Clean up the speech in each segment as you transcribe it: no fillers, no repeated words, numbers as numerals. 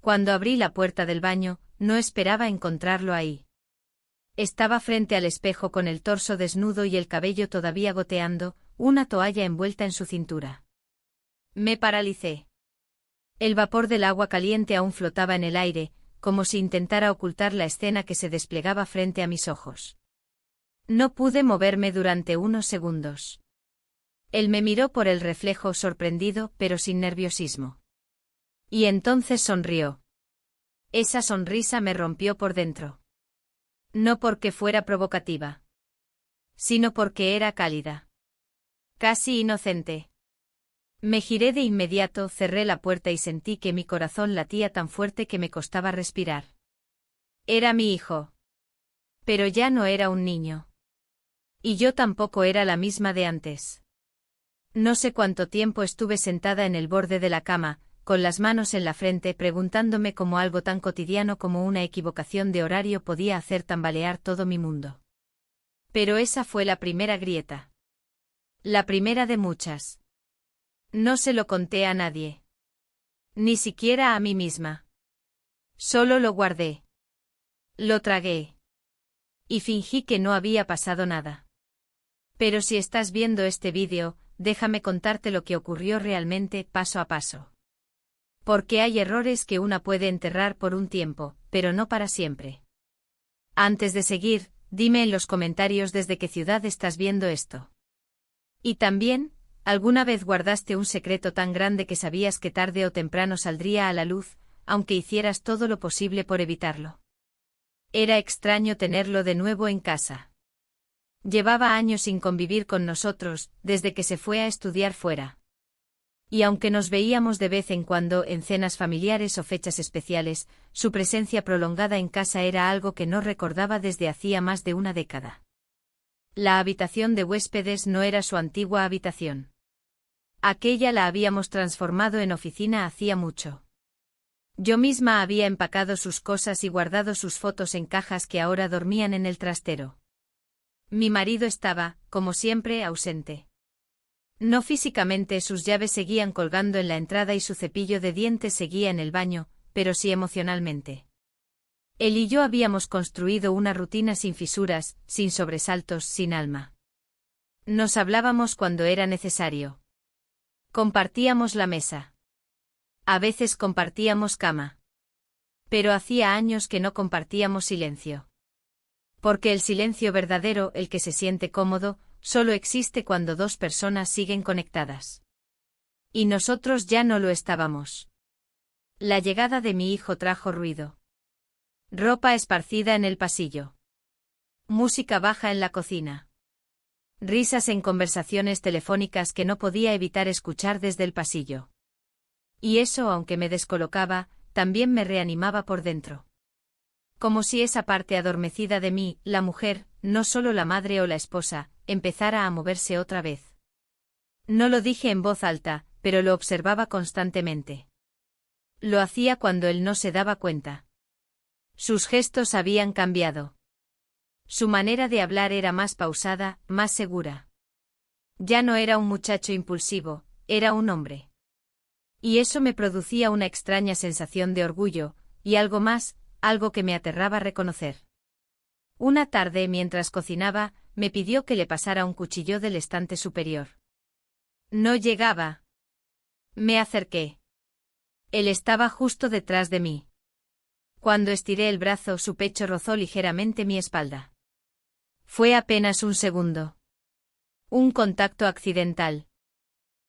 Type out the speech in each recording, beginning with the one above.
Cuando abrí la puerta del baño, no esperaba encontrarlo ahí. Estaba frente al espejo con el torso desnudo y el cabello todavía goteando, una toalla envuelta en su cintura. Me paralicé. El vapor del agua caliente aún flotaba en el aire, como si intentara ocultar la escena que se desplegaba frente a mis ojos. No pude moverme durante unos segundos. Él me miró por el reflejo sorprendido pero sin nerviosismo. Y entonces sonrió. Esa sonrisa me rompió por dentro. No porque fuera provocativa, sino porque era cálida. Casi inocente. Me giré de inmediato, cerré la puerta y sentí que mi corazón latía tan fuerte que me costaba respirar. Era mi hijo. Pero ya no era un niño. Y yo tampoco era la misma de antes. No sé cuánto tiempo estuve sentada en el borde de la cama, con las manos en la frente, preguntándome cómo algo tan cotidiano como una equivocación de horario podía hacer tambalear todo mi mundo. Pero esa fue la primera grieta. La primera de muchas. No se lo conté a nadie. Ni siquiera a mí misma. Solo lo guardé. Lo tragué. Y fingí que no había pasado nada. Pero si estás viendo este vídeo, déjame contarte lo que ocurrió realmente paso a paso. Porque hay errores que una puede enterrar por un tiempo, pero no para siempre. Antes de seguir, dime en los comentarios desde qué ciudad estás viendo esto. Y también, ¿alguna vez guardaste un secreto tan grande que sabías que tarde o temprano saldría a la luz, aunque hicieras todo lo posible por evitarlo? Era extraño tenerlo de nuevo en casa. Llevaba años sin convivir con nosotros, desde que se fue a estudiar fuera. Y aunque nos veíamos de vez en cuando en cenas familiares o fechas especiales, su presencia prolongada en casa era algo que no recordaba desde hacía más de una década. La habitación de huéspedes no era su antigua habitación. Aquella la habíamos transformado en oficina hacía mucho. Yo misma había empacado sus cosas y guardado sus fotos en cajas que ahora dormían en el trastero. Mi marido estaba, como siempre, ausente. No físicamente, sus llaves seguían colgando en la entrada y su cepillo de dientes seguía en el baño, pero sí emocionalmente. Él y yo habíamos construido una rutina sin fisuras, sin sobresaltos, sin alma. Nos hablábamos cuando era necesario. Compartíamos la mesa. A veces compartíamos cama. Pero hacía años que no compartíamos silencio. Porque el silencio verdadero, el que se siente cómodo, solo existe cuando dos personas siguen conectadas. Y nosotros ya no lo estábamos. La llegada de mi hijo trajo ruido. Ropa esparcida en el pasillo. Música baja en la cocina. Risas en conversaciones telefónicas que no podía evitar escuchar desde el pasillo. Y eso, aunque me descolocaba, también me reanimaba por dentro. Como si esa parte adormecida de mí, la mujer, no solo la madre o la esposa, empezara a moverse otra vez. No lo dije en voz alta, pero lo observaba constantemente. Lo hacía cuando él no se daba cuenta. Sus gestos habían cambiado. Su manera de hablar era más pausada, más segura. Ya no era un muchacho impulsivo, era un hombre. Y eso me producía una extraña sensación de orgullo, y algo más, algo que me aterraba reconocer. Una tarde, mientras cocinaba, me pidió que le pasara un cuchillo del estante superior. No llegaba. Me acerqué. Él estaba justo detrás de mí. Cuando estiré el brazo, su pecho rozó ligeramente mi espalda. Fue apenas un segundo. Un contacto accidental.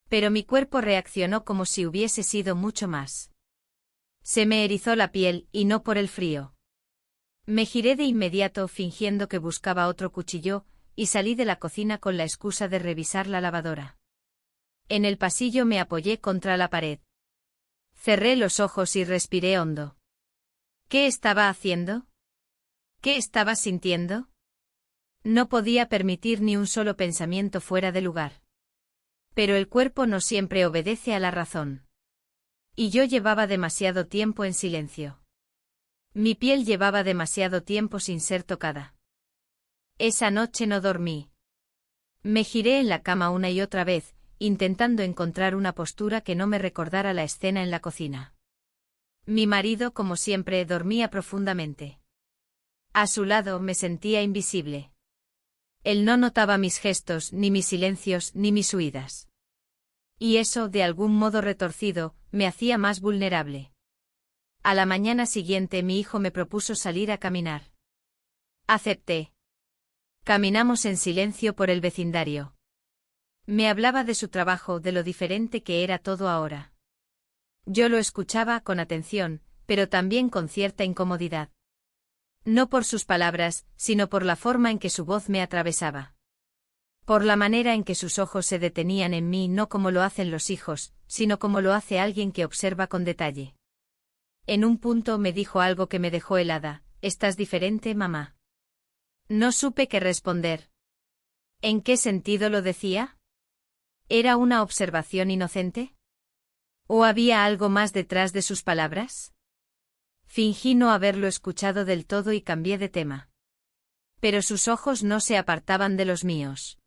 Pero mi cuerpo reaccionó como si hubiese sido mucho más. Se me erizó la piel, y no por el frío. Me giré de inmediato fingiendo que buscaba otro cuchillo, y salí de la cocina con la excusa de revisar la lavadora. En el pasillo me apoyé contra la pared. Cerré los ojos y respiré hondo. ¿Qué estaba haciendo? ¿Qué estaba sintiendo? No podía permitir ni un solo pensamiento fuera de lugar. Pero el cuerpo no siempre obedece a la razón. Y yo llevaba demasiado tiempo en silencio. Mi piel llevaba demasiado tiempo sin ser tocada. Esa noche no dormí. Me giré en la cama una y otra vez, intentando encontrar una postura que no me recordara la escena en la cocina. Mi marido, como siempre, dormía profundamente. A su lado me sentía invisible. Él no notaba mis gestos, ni mis silencios, ni mis huidas. Y eso, de algún modo retorcido, me hacía más vulnerable. A la mañana siguiente mi hijo me propuso salir a caminar. Acepté. Caminamos en silencio por el vecindario. Me hablaba de su trabajo, de lo diferente que era todo ahora. Yo lo escuchaba con atención, pero también con cierta incomodidad. No por sus palabras, sino por la forma en que su voz me atravesaba. Por la manera en que sus ojos se detenían en mí, no como lo hacen los hijos, sino como lo hace alguien que observa con detalle. En un punto me dijo algo que me dejó helada: «¿Estás diferente, mamá?». No supe qué responder. ¿En qué sentido lo decía? ¿Era una observación inocente? ¿O había algo más detrás de sus palabras? Fingí no haberlo escuchado del todo y cambié de tema. Pero sus ojos no se apartaban de los míos.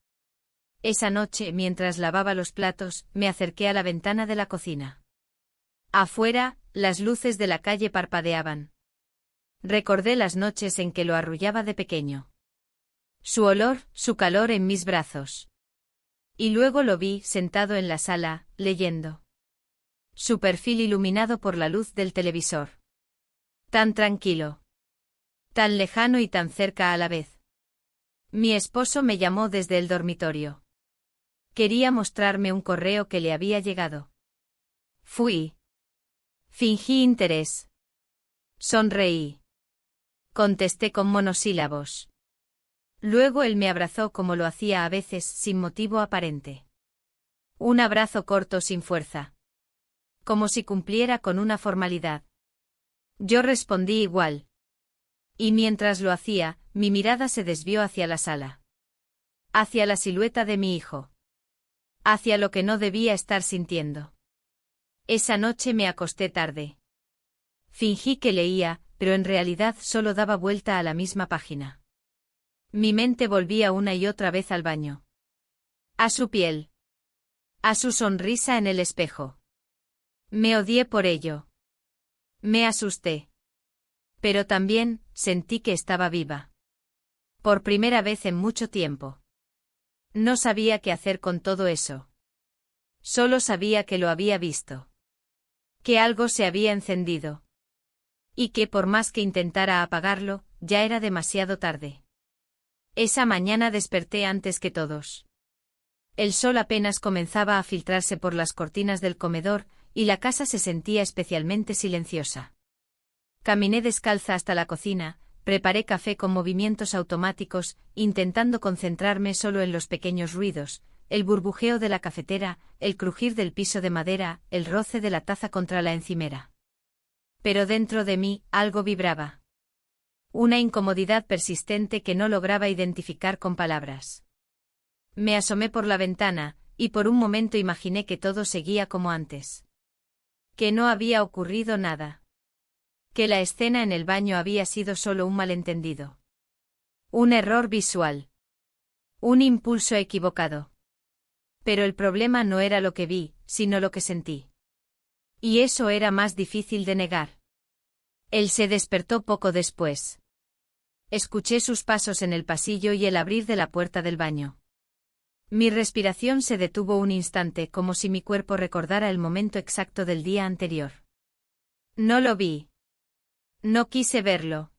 Esa noche, mientras lavaba los platos, me acerqué a la ventana de la cocina. Afuera, las luces de la calle parpadeaban. Recordé las noches en que lo arrullaba de pequeño. Su olor, su calor en mis brazos. Y luego lo vi, sentado en la sala, leyendo. Su perfil iluminado por la luz del televisor. Tan tranquilo. Tan lejano y tan cerca a la vez. Mi esposo me llamó desde el dormitorio. Quería mostrarme un correo que le había llegado. Fui. Fingí interés. Sonreí. Contesté con monosílabos. Luego él me abrazó como lo hacía a veces, sin motivo aparente. Un abrazo corto, sin fuerza. Como si cumpliera con una formalidad. Yo respondí igual. Y mientras lo hacía, mi mirada se desvió hacia la sala. Hacia la silueta de mi hijo. Hacia lo que no debía estar sintiendo. Esa noche me acosté tarde. Fingí que leía, pero en realidad solo daba vuelta a la misma página. Mi mente volvía una y otra vez al baño. A su piel. A su sonrisa en el espejo. Me odié por ello. Me asusté. Pero también sentí que estaba viva. Por primera vez en mucho tiempo. No sabía qué hacer con todo eso. Solo sabía que lo había visto. Que algo se había encendido. Y que por más que intentara apagarlo, ya era demasiado tarde. Esa mañana desperté antes que todos. El sol apenas comenzaba a filtrarse por las cortinas del comedor, y la casa se sentía especialmente silenciosa. Caminé descalza hasta la cocina, preparé café con movimientos automáticos, intentando concentrarme solo en los pequeños ruidos, el burbujeo de la cafetera, el crujir del piso de madera, el roce de la taza contra la encimera. Pero dentro de mí, algo vibraba. Una incomodidad persistente que no lograba identificar con palabras. Me asomé por la ventana, y por un momento imaginé que todo seguía como antes. Que no había ocurrido nada. Que la escena en el baño había sido solo un malentendido. Un error visual. Un impulso equivocado. Pero el problema no era lo que vi, sino lo que sentí. Y eso era más difícil de negar. Él se despertó poco después. Escuché sus pasos en el pasillo y el abrir de la puerta del baño. Mi respiración se detuvo un instante, como si mi cuerpo recordara el momento exacto del día anterior. No lo vi. No quise verlo.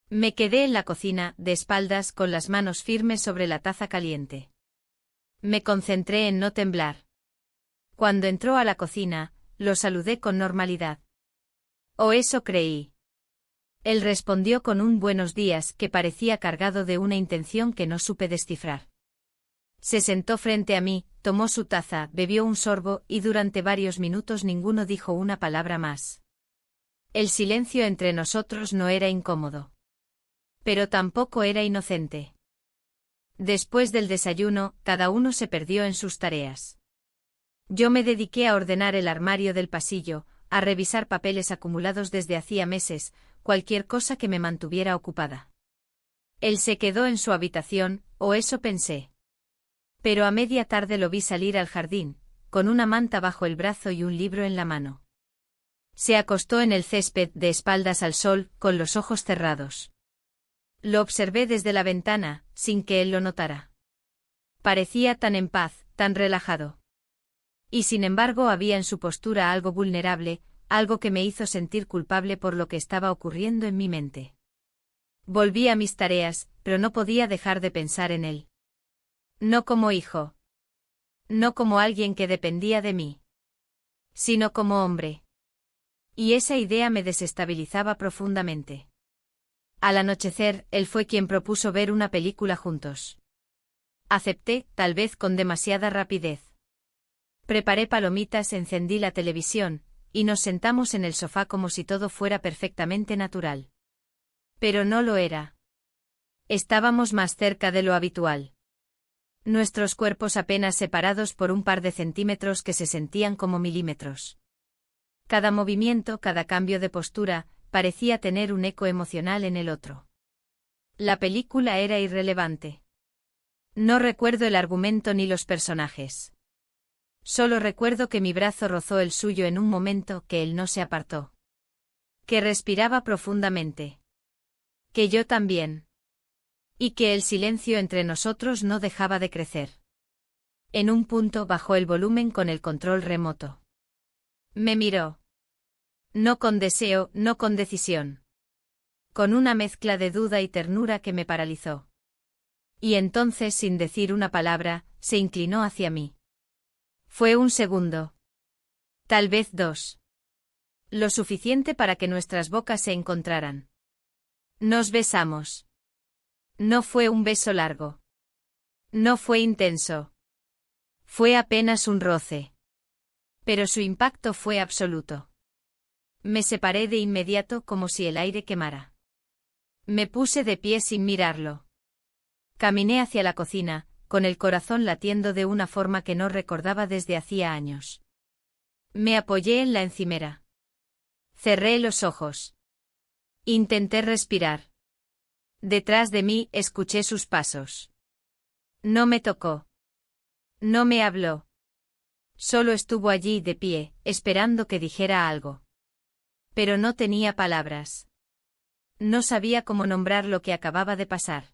Me quedé en la cocina, de espaldas, con las manos firmes sobre la taza caliente. Me concentré en no temblar. Cuando entró a la cocina, lo saludé con normalidad. O eso creí. Él respondió con un buenos días que parecía cargado de una intención que no supe descifrar. Se sentó frente a mí, tomó su taza, bebió un sorbo y durante varios minutos ninguno dijo una palabra más. El silencio entre nosotros no era incómodo. Pero tampoco era inocente. Después del desayuno, cada uno se perdió en sus tareas. Yo me dediqué a ordenar el armario del pasillo, a revisar papeles acumulados desde hacía meses, cualquier cosa que me mantuviera ocupada. Él se quedó en su habitación, o eso pensé. Pero a media tarde lo vi salir al jardín, con una manta bajo el brazo y un libro en la mano. Se acostó en el césped de espaldas al sol, con los ojos cerrados. Lo observé desde la ventana, sin que él lo notara. Parecía tan en paz, tan relajado. Y sin embargo había en su postura algo vulnerable, algo que me hizo sentir culpable por lo que estaba ocurriendo en mi mente. Volví a mis tareas, pero no podía dejar de pensar en él. No como hijo. No como alguien que dependía de mí. Sino como hombre. Y esa idea me desestabilizaba profundamente. Al anochecer, él fue quien propuso ver una película juntos. Acepté, tal vez con demasiada rapidez. Preparé palomitas, encendí la televisión, y nos sentamos en el sofá como si todo fuera perfectamente natural. Pero no lo era. Estábamos más cerca de lo habitual. Nuestros cuerpos apenas separados por un par de centímetros que se sentían como milímetros. Cada movimiento, cada cambio de postura, parecía tener un eco emocional en el otro. La película era irrelevante. No recuerdo el argumento ni los personajes. Solo recuerdo que mi brazo rozó el suyo en un momento, que él no se apartó. Que respiraba profundamente. Que yo también. Y que el silencio entre nosotros no dejaba de crecer. En un punto bajó el volumen con el control remoto. Me miró. No con deseo, no con decisión. Con una mezcla de duda y ternura que me paralizó. Y entonces, sin decir una palabra, se inclinó hacia mí. Fue un segundo. Tal vez 2. Lo suficiente para que nuestras bocas se encontraran. Nos besamos. No fue un beso largo. No fue intenso. Fue apenas un roce. Pero su impacto fue absoluto. Me separé de inmediato como si el aire quemara. Me puse de pie sin mirarlo. Caminé hacia la cocina, con el corazón latiendo de una forma que no recordaba desde hacía años. Me apoyé en la encimera. Cerré los ojos. Intenté respirar. Detrás de mí escuché sus pasos. No me tocó. No me habló. Solo estuvo allí de pie, esperando que dijera algo. Pero no tenía palabras. No sabía cómo nombrar lo que acababa de pasar.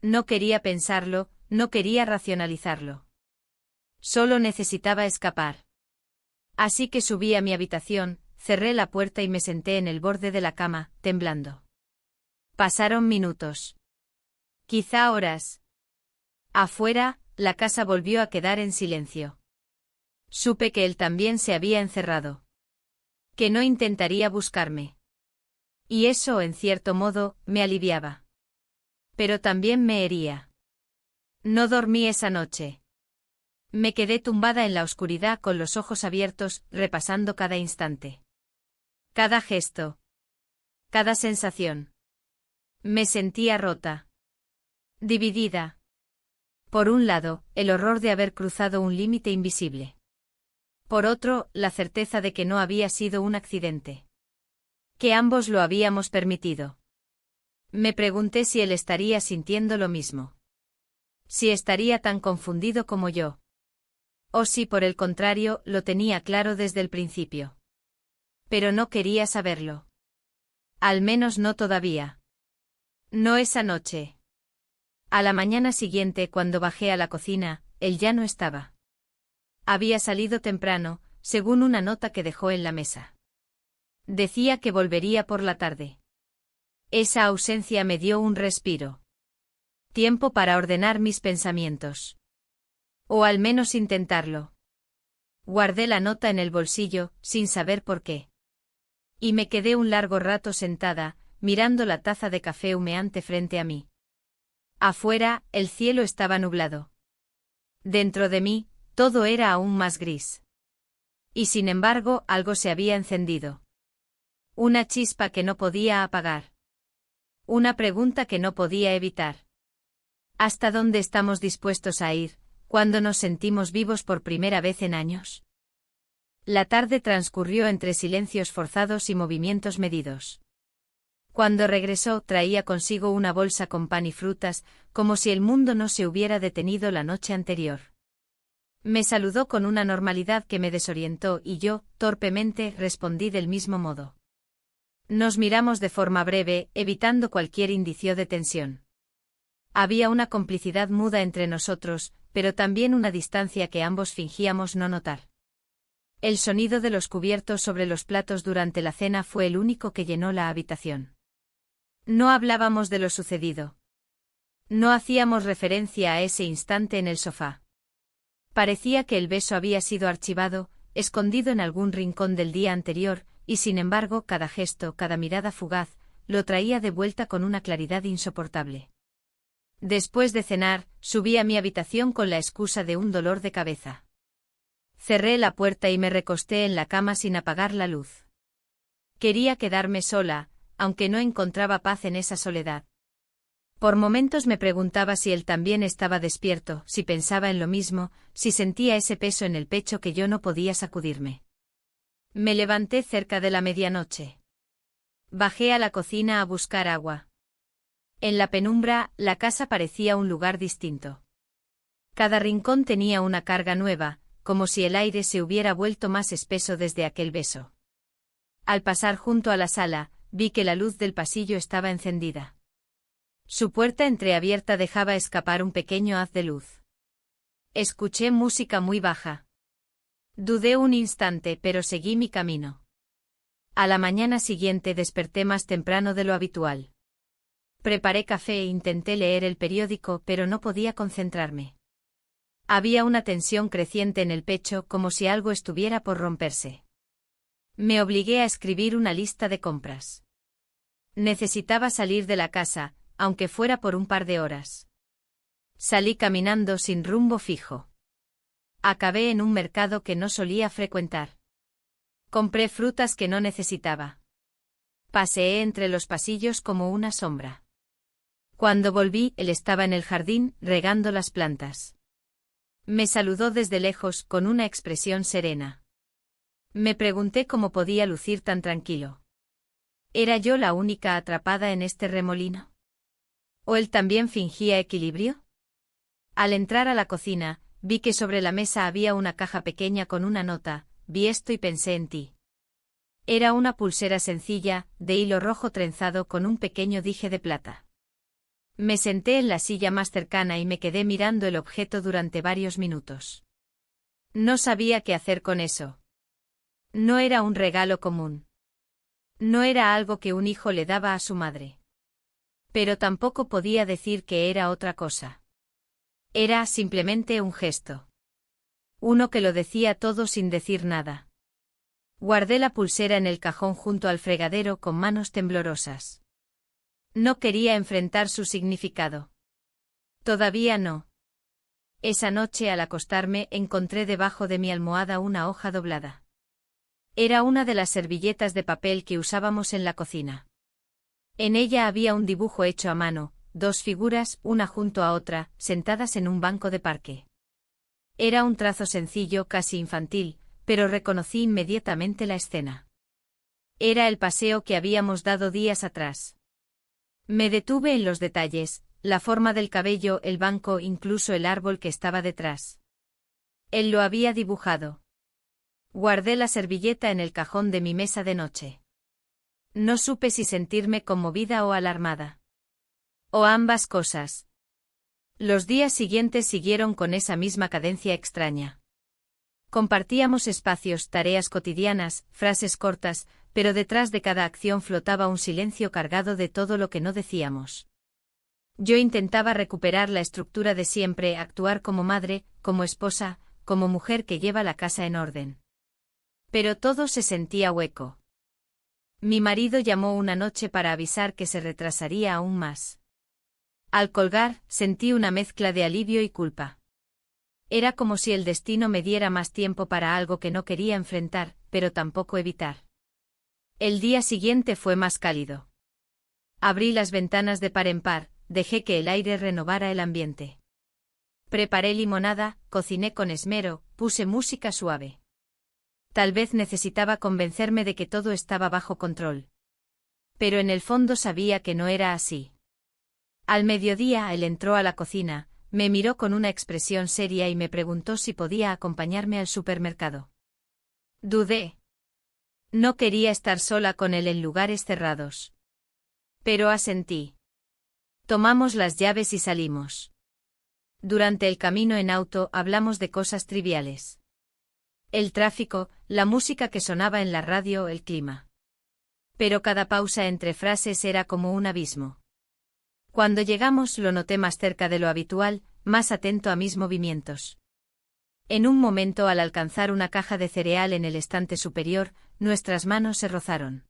No quería pensarlo, no quería racionalizarlo. Solo necesitaba escapar. Así que subí a mi habitación, cerré la puerta y me senté en el borde de la cama, temblando. Pasaron minutos. Quizá horas. Afuera, la casa volvió a quedar en silencio. Supe que él también se había encerrado. Que no intentaría buscarme. Y eso, en cierto modo, me aliviaba. Pero también me hería. No dormí esa noche. Me quedé tumbada en la oscuridad con los ojos abiertos, repasando cada instante. Cada gesto. Cada sensación. Me sentía rota. Dividida. Por un lado, el horror de haber cruzado un límite invisible. Por otro, la certeza de que no había sido un accidente. Que ambos lo habíamos permitido. Me pregunté si él estaría sintiendo lo mismo. Si estaría tan confundido como yo. O si, por el contrario, lo tenía claro desde el principio. Pero no quería saberlo. Al menos no todavía. No esa noche. A la mañana siguiente, cuando bajé a la cocina, él ya no estaba. Había salido temprano, según una nota que dejó en la mesa. Decía que volvería por la tarde. Esa ausencia me dio un respiro. Tiempo para ordenar mis pensamientos. O al menos intentarlo. Guardé la nota en el bolsillo, sin saber por qué. Y me quedé un largo rato sentada, mirando la taza de café humeante frente a mí. Afuera, el cielo estaba nublado. Dentro de mí, todo era aún más gris. Y sin embargo, algo se había encendido. Una chispa que no podía apagar. Una pregunta que no podía evitar. ¿Hasta dónde estamos dispuestos a ir, cuando nos sentimos vivos por primera vez en años? La tarde transcurrió entre silencios forzados y movimientos medidos. Cuando regresó, traía consigo una bolsa con pan y frutas, como si el mundo no se hubiera detenido la noche anterior. Me saludó con una normalidad que me desorientó y yo, torpemente, respondí del mismo modo. Nos miramos de forma breve, evitando cualquier indicio de tensión. Había una complicidad muda entre nosotros, pero también una distancia que ambos fingíamos no notar. El sonido de los cubiertos sobre los platos durante la cena fue el único que llenó la habitación. No hablábamos de lo sucedido. No hacíamos referencia a ese instante en el sofá. Parecía que el beso había sido archivado, escondido en algún rincón del día anterior, y sin embargo cada gesto, cada mirada fugaz, lo traía de vuelta con una claridad insoportable. Después de cenar, subí a mi habitación con la excusa de un dolor de cabeza. Cerré la puerta y me recosté en la cama sin apagar la luz. Quería quedarme sola, aunque no encontraba paz en esa soledad. Por momentos me preguntaba si él también estaba despierto, si pensaba en lo mismo, si sentía ese peso en el pecho que yo no podía sacudirme. Me levanté cerca de la medianoche. Bajé a la cocina a buscar agua. En la penumbra, la casa parecía un lugar distinto. Cada rincón tenía una carga nueva, como si el aire se hubiera vuelto más espeso desde aquel beso. Al pasar junto a la sala, vi que la luz del pasillo estaba encendida. Su puerta entreabierta dejaba escapar un pequeño haz de luz. Escuché música muy baja. Dudé un instante, pero seguí mi camino. A la mañana siguiente desperté más temprano de lo habitual. Preparé café e intenté leer el periódico, pero no podía concentrarme. Había una tensión creciente en el pecho, como si algo estuviera por romperse. Me obligué a escribir una lista de compras. Necesitaba salir de la casa, aunque fuera por un par de horas. Salí caminando sin rumbo fijo. Acabé en un mercado que no solía frecuentar. Compré frutas que no necesitaba. Paseé entre los pasillos como una sombra. Cuando volví, él estaba en el jardín, regando las plantas. Me saludó desde lejos, con una expresión serena. Me pregunté cómo podía lucir tan tranquilo. ¿Era yo la única atrapada en este remolino? ¿O él también fingía equilibrio? Al entrar a la cocina, vi que sobre la mesa había una caja pequeña con una nota. Vi esto y pensé en ti. Era una pulsera sencilla, de hilo rojo trenzado con un pequeño dije de plata. Me senté en la silla más cercana y me quedé mirando el objeto durante varios minutos. No sabía qué hacer con eso. No era un regalo común. No era algo que un hijo le daba a su madre. Pero tampoco podía decir que era otra cosa. Era simplemente un gesto. Uno que lo decía todo sin decir nada. Guardé la pulsera en el cajón junto al fregadero con manos temblorosas. No quería enfrentar su significado. Todavía no. Esa noche al acostarme encontré debajo de mi almohada una hoja doblada. Era una de las servilletas de papel que usábamos en la cocina. En ella había un dibujo hecho a mano, dos figuras, una junto a otra, sentadas en un banco de parque. Era un trazo sencillo, casi infantil, pero reconocí inmediatamente la escena. Era el paseo que habíamos dado días atrás. Me detuve en los detalles, la forma del cabello, el banco, incluso el árbol que estaba detrás. Él lo había dibujado. Guardé la servilleta en el cajón de mi mesa de noche. No supe si sentirme conmovida o alarmada. O ambas cosas. Los días siguientes siguieron con esa misma cadencia extraña. Compartíamos espacios, tareas cotidianas, frases cortas, pero detrás de cada acción flotaba un silencio cargado de todo lo que no decíamos. Yo intentaba recuperar la estructura de siempre, actuar como madre, como esposa, como mujer que lleva la casa en orden. Pero todo se sentía hueco. Mi marido llamó una noche para avisar que se retrasaría aún más. Al colgar, sentí una mezcla de alivio y culpa. Era como si el destino me diera más tiempo para algo que no quería enfrentar, pero tampoco evitar. El día siguiente fue más cálido. Abrí las ventanas de par en par, dejé que el aire renovara el ambiente. Preparé limonada, cociné con esmero, puse música suave. Tal vez necesitaba convencerme de que todo estaba bajo control. Pero en el fondo sabía que no era así. Al mediodía él entró a la cocina, me miró con una expresión seria y me preguntó si podía acompañarme al supermercado. Dudé. No quería estar sola con él en lugares cerrados. Pero asentí. Tomamos las llaves y salimos. Durante el camino en auto hablamos de cosas triviales. El tráfico, la música que sonaba en la radio, el clima. Pero cada pausa entre frases era como un abismo. Cuando llegamos lo noté más cerca de lo habitual, más atento a mis movimientos. En un momento, al alcanzar una caja de cereal en el estante superior, nuestras manos se rozaron.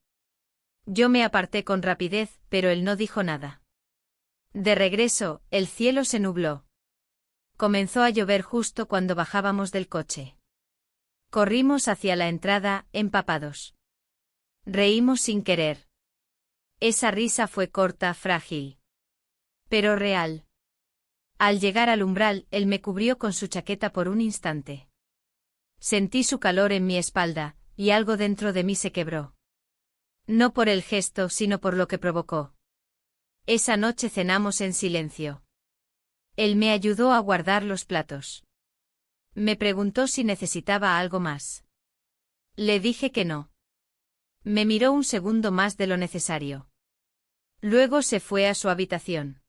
Yo me aparté con rapidez, pero él no dijo nada. De regreso, el cielo se nubló. Comenzó a llover justo cuando bajábamos del coche. Corrimos hacia la entrada, empapados. Reímos sin querer. Esa risa fue corta, frágil. Pero real. Al llegar al umbral, él me cubrió con su chaqueta por un instante. Sentí su calor en mi espalda, y algo dentro de mí se quebró. No por el gesto, sino por lo que provocó. Esa noche cenamos en silencio. Él me ayudó a guardar los platos. Me preguntó si necesitaba algo más. Le dije que no. Me miró un segundo más de lo necesario. Luego se fue a su habitación.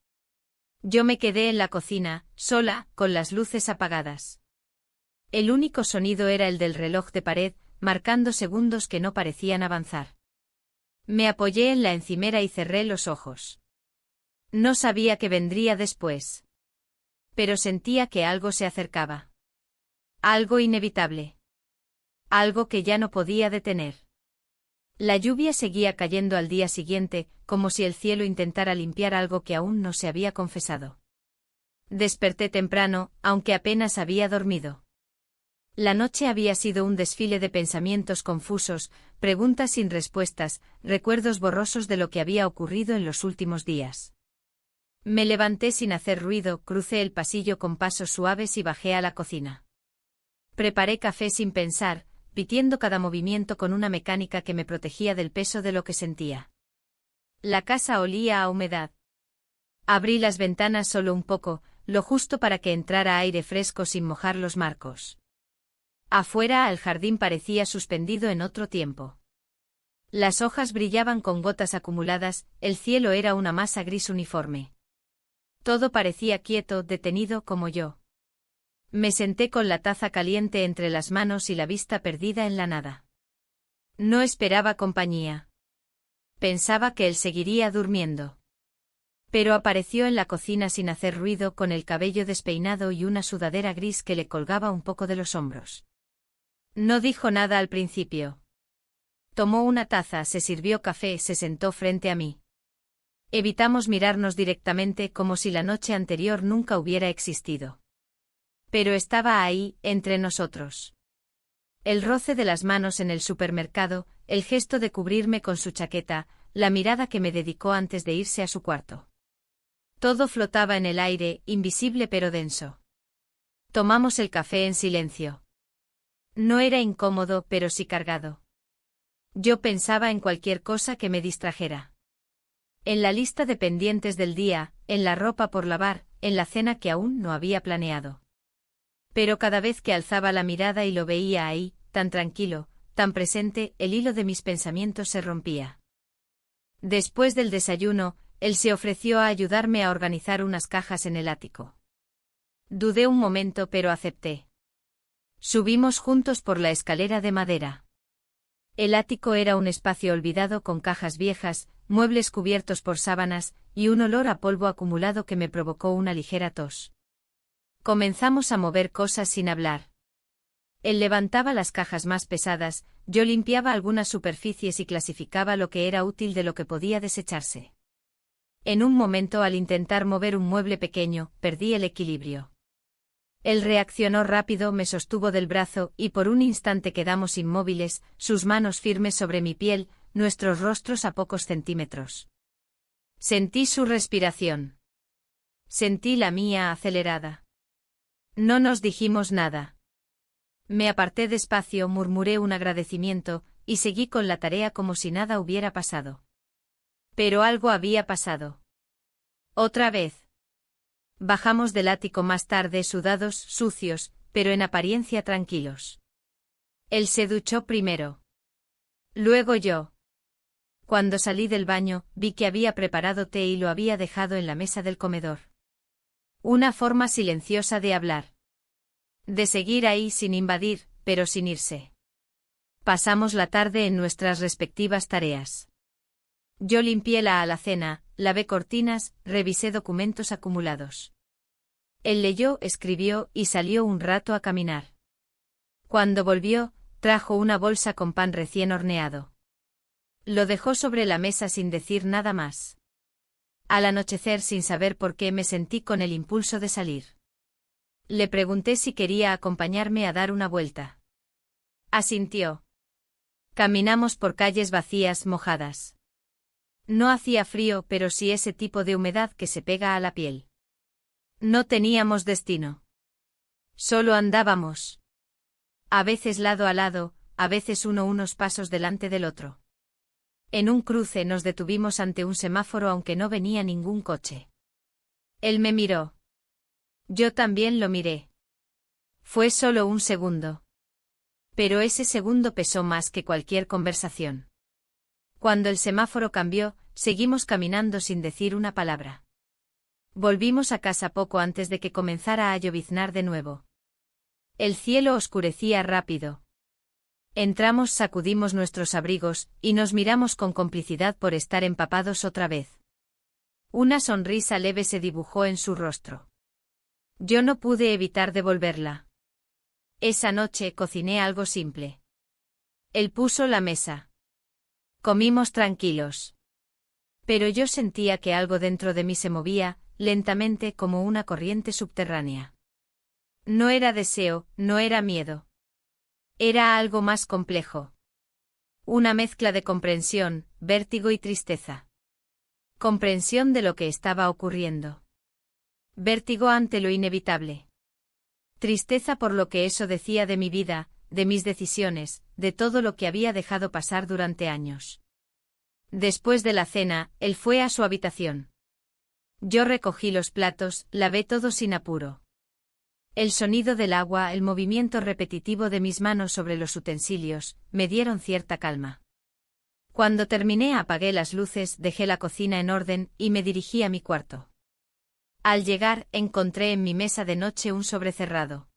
Yo me quedé en la cocina, sola, con las luces apagadas. El único sonido era el del reloj de pared, marcando segundos que no parecían avanzar. Me apoyé en la encimera y cerré los ojos. No sabía qué vendría después. Pero sentía que algo se acercaba. Algo inevitable. Algo que ya no podía detener. La lluvia seguía cayendo al día siguiente, como si el cielo intentara limpiar algo que aún no se había confesado. Desperté temprano, aunque apenas había dormido. La noche había sido un desfile de pensamientos confusos, preguntas sin respuestas, recuerdos borrosos de lo que había ocurrido en los últimos días. Me levanté sin hacer ruido, crucé el pasillo con pasos suaves y bajé a la cocina. Preparé café sin pensar, repitiendo cada movimiento con una mecánica que me protegía del peso de lo que sentía. La casa olía a humedad. Abrí las ventanas solo un poco, lo justo para que entrara aire fresco sin mojar los marcos. Afuera el jardín parecía suspendido en otro tiempo. Las hojas brillaban con gotas acumuladas, el cielo era una masa gris uniforme. Todo parecía quieto, detenido como yo. Me senté con la taza caliente entre las manos y la vista perdida en la nada. No esperaba compañía. Pensaba que él seguiría durmiendo. Pero apareció en la cocina sin hacer ruido, con el cabello despeinado y una sudadera gris que le colgaba un poco de los hombros. No dijo nada al principio. Tomó una taza, se sirvió café, se sentó frente a mí. Evitamos mirarnos directamente, como si la noche anterior nunca hubiera existido. Pero estaba ahí, entre nosotros. El roce de las manos en el supermercado, el gesto de cubrirme con su chaqueta, la mirada que me dedicó antes de irse a su cuarto. Todo flotaba en el aire, invisible pero denso. Tomamos el café en silencio. No era incómodo, pero sí cargado. Yo pensaba en cualquier cosa que me distrajera. En la lista de pendientes del día, en la ropa por lavar, en la cena que aún no había planeado. Pero cada vez que alzaba la mirada y lo veía ahí, tan tranquilo, tan presente, el hilo de mis pensamientos se rompía. Después del desayuno, él se ofreció a ayudarme a organizar unas cajas en el ático. Dudé un momento, pero acepté. Subimos juntos por la escalera de madera. El ático era un espacio olvidado con cajas viejas, muebles cubiertos por sábanas, y un olor a polvo acumulado que me provocó una ligera tos. Comenzamos a mover cosas sin hablar. Él levantaba las cajas más pesadas, yo limpiaba algunas superficies y clasificaba lo que era útil de lo que podía desecharse. En un momento, al intentar mover un mueble pequeño, perdí el equilibrio. Él reaccionó rápido, me sostuvo del brazo, y por un instante quedamos inmóviles, sus manos firmes sobre mi piel, nuestros rostros a pocos centímetros. Sentí su respiración. Sentí la mía acelerada. No nos dijimos nada. Me aparté despacio, murmuré un agradecimiento, y seguí con la tarea como si nada hubiera pasado. Pero algo había pasado. Otra vez. Bajamos del ático más tarde sudados, sucios, pero en apariencia tranquilos. Él se duchó primero. Luego yo. Cuando salí del baño, vi que había preparado té y lo había dejado en la mesa del comedor. Una forma silenciosa de hablar. De seguir ahí sin invadir, pero sin irse. Pasamos la tarde en nuestras respectivas tareas. Yo limpié la alacena, lavé cortinas, revisé documentos acumulados. Él leyó, escribió y salió un rato a caminar. Cuando volvió, trajo una bolsa con pan recién horneado. Lo dejó sobre la mesa sin decir nada más. Al anochecer, sin saber por qué, me sentí con el impulso de salir. Le pregunté si quería acompañarme a dar una vuelta. Asintió. Caminamos por calles vacías, mojadas. No hacía frío, pero sí ese tipo de humedad que se pega a la piel. No teníamos destino. Solo andábamos. A veces lado a lado, a veces uno unos pasos delante del otro. En un cruce nos detuvimos ante un semáforo aunque no venía ningún coche. Él me miró. Yo también lo miré. Fue solo un segundo. Pero ese segundo pesó más que cualquier conversación. Cuando el semáforo cambió, seguimos caminando sin decir una palabra. Volvimos a casa poco antes de que comenzara a lloviznar de nuevo. El cielo oscurecía rápido. Entramos, sacudimos nuestros abrigos, y nos miramos con complicidad por estar empapados otra vez. Una sonrisa leve se dibujó en su rostro. Yo no pude evitar devolverla. Esa noche cociné algo simple. Él puso la mesa. Comimos tranquilos. Pero yo sentía que algo dentro de mí se movía, lentamente como una corriente subterránea. No era deseo, no era miedo. Era algo más complejo. Una mezcla de comprensión, vértigo y tristeza. Comprensión de lo que estaba ocurriendo. Vértigo ante lo inevitable. Tristeza por lo que eso decía de mi vida, de mis decisiones, de todo lo que había dejado pasar durante años. Después de la cena, él fue a su habitación. Yo recogí los platos, lavé todo sin apuro. El sonido del agua, el movimiento repetitivo de mis manos sobre los utensilios, me dieron cierta calma. Cuando terminé, apagué las luces, dejé la cocina en orden y me dirigí a mi cuarto. Al llegar, encontré en mi mesa de noche un sobre cerrado.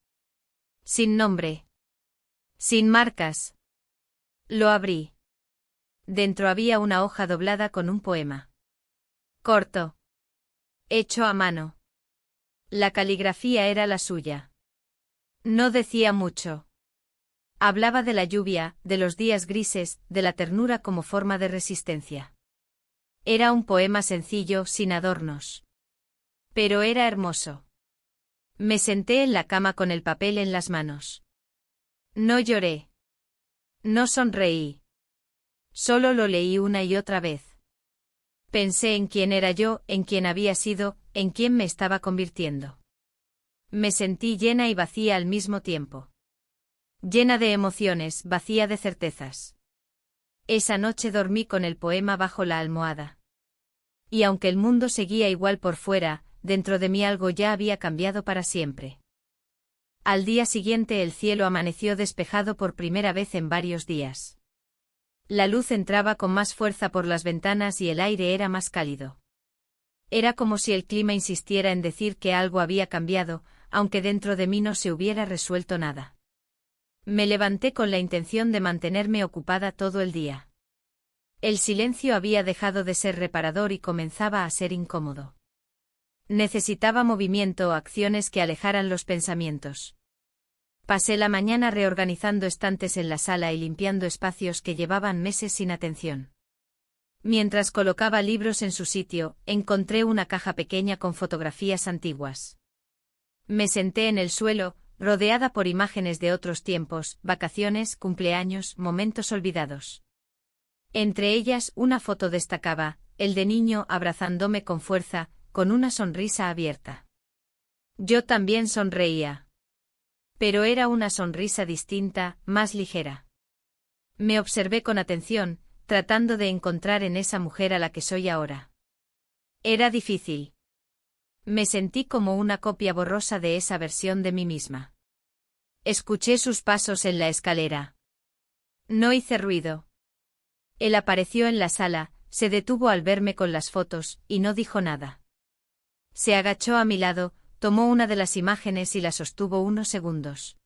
Sin nombre. Sin marcas. Lo abrí. Dentro había una hoja doblada con un poema. Corto. Hecho a mano. La caligrafía era la suya. No decía mucho. Hablaba de la lluvia, de los días grises, de la ternura como forma de resistencia. Era un poema sencillo, sin adornos. Pero era hermoso. Me senté en la cama con el papel en las manos. No lloré. No sonreí. Solo lo leí una y otra vez. Pensé en quién era yo, en quién había sido, en quién me estaba convirtiendo. Me sentí llena y vacía al mismo tiempo. Llena de emociones, vacía de certezas. Esa noche dormí con el poema bajo la almohada. Y aunque el mundo seguía igual por fuera, dentro de mí algo ya había cambiado para siempre. Al día siguiente el cielo amaneció despejado por primera vez en varios días. La luz entraba con más fuerza por las ventanas y el aire era más cálido. Era como si el clima insistiera en decir que algo había cambiado, aunque dentro de mí no se hubiera resuelto nada. Me levanté con la intención de mantenerme ocupada todo el día. El silencio había dejado de ser reparador y comenzaba a ser incómodo. Necesitaba movimiento, acciones que alejaran los pensamientos. Pasé la mañana reorganizando estantes en la sala y limpiando espacios que llevaban meses sin atención. Mientras colocaba libros en su sitio, encontré una caja pequeña con fotografías antiguas. Me senté en el suelo, rodeada por imágenes de otros tiempos, vacaciones, cumpleaños, momentos olvidados. Entre ellas una foto destacaba, el de niño abrazándome con fuerza, con una sonrisa abierta. Yo también sonreía. Pero era una sonrisa distinta, más ligera. Me observé con atención, tratando de encontrar en esa mujer a la que soy ahora. Era difícil. Me sentí como una copia borrosa de esa versión de mí misma. Escuché sus pasos en la escalera. No hice ruido. Él apareció en la sala, se detuvo al verme con las fotos, y no dijo nada. Se agachó a mi lado, tomó una de las imágenes y la sostuvo unos segundos.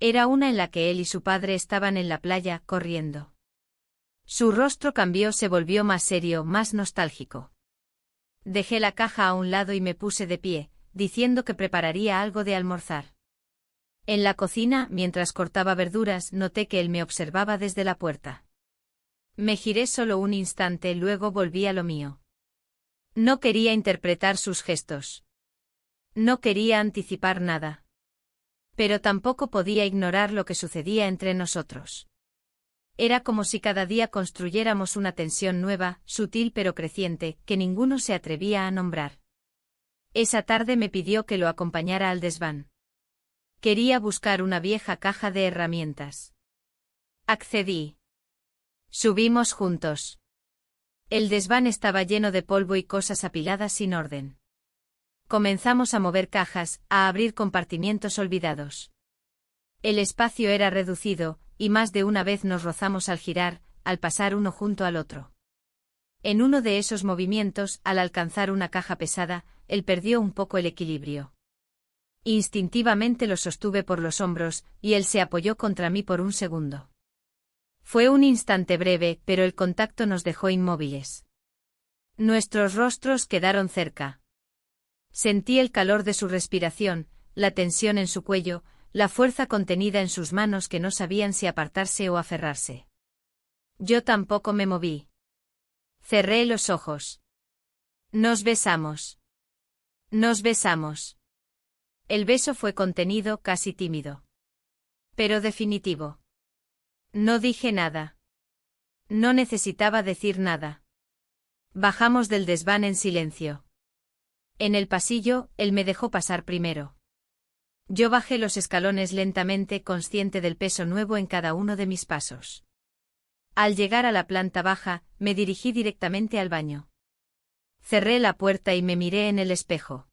Era una en la que él y su padre estaban en la playa, corriendo. Su rostro cambió, se volvió más serio, más nostálgico. Dejé la caja a un lado y me puse de pie, diciendo que prepararía algo de almorzar. En la cocina, mientras cortaba verduras, noté que él me observaba desde la puerta. Me giré solo un instante, luego volví a lo mío. No quería interpretar sus gestos. No quería anticipar nada. Pero tampoco podía ignorar lo que sucedía entre nosotros. Era como si cada día construyéramos una tensión nueva, sutil pero creciente, que ninguno se atrevía a nombrar. Esa tarde me pidió que lo acompañara al desván. Quería buscar una vieja caja de herramientas. Accedí. Subimos juntos. El desván estaba lleno de polvo y cosas apiladas sin orden. Comenzamos a mover cajas, a abrir compartimientos olvidados. El espacio era reducido, y más de una vez nos rozamos al girar, al pasar uno junto al otro. En uno de esos movimientos, al alcanzar una caja pesada, él perdió un poco el equilibrio. Instintivamente lo sostuve por los hombros, y él se apoyó contra mí por un segundo. Fue un instante breve, pero el contacto nos dejó inmóviles. Nuestros rostros quedaron cerca. Sentí el calor de su respiración, la tensión en su cuello, la fuerza contenida en sus manos que no sabían si apartarse o aferrarse. Yo tampoco me moví. Cerré los ojos. Nos besamos. Nos besamos. El beso fue contenido, casi tímido. Pero definitivo. No dije nada. No necesitaba decir nada. Bajamos del desván en silencio. En el pasillo, él me dejó pasar primero. Yo bajé los escalones lentamente, consciente del peso nuevo en cada uno de mis pasos. Al llegar a la planta baja, me dirigí directamente al baño. Cerré la puerta y me miré en el espejo.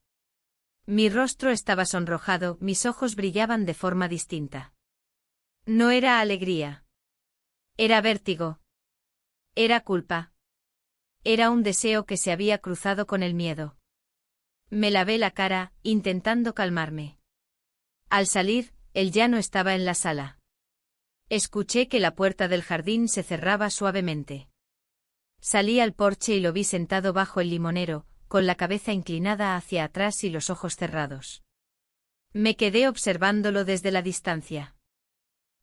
Mi rostro estaba sonrojado, mis ojos brillaban de forma distinta. No era alegría. Era vértigo. Era culpa. Era un deseo que se había cruzado con el miedo. Me lavé la cara, intentando calmarme. Al salir, él ya no estaba en la sala. Escuché que la puerta del jardín se cerraba suavemente. Salí al porche y lo vi sentado bajo el limonero, con la cabeza inclinada hacia atrás y los ojos cerrados. Me quedé observándolo desde la distancia.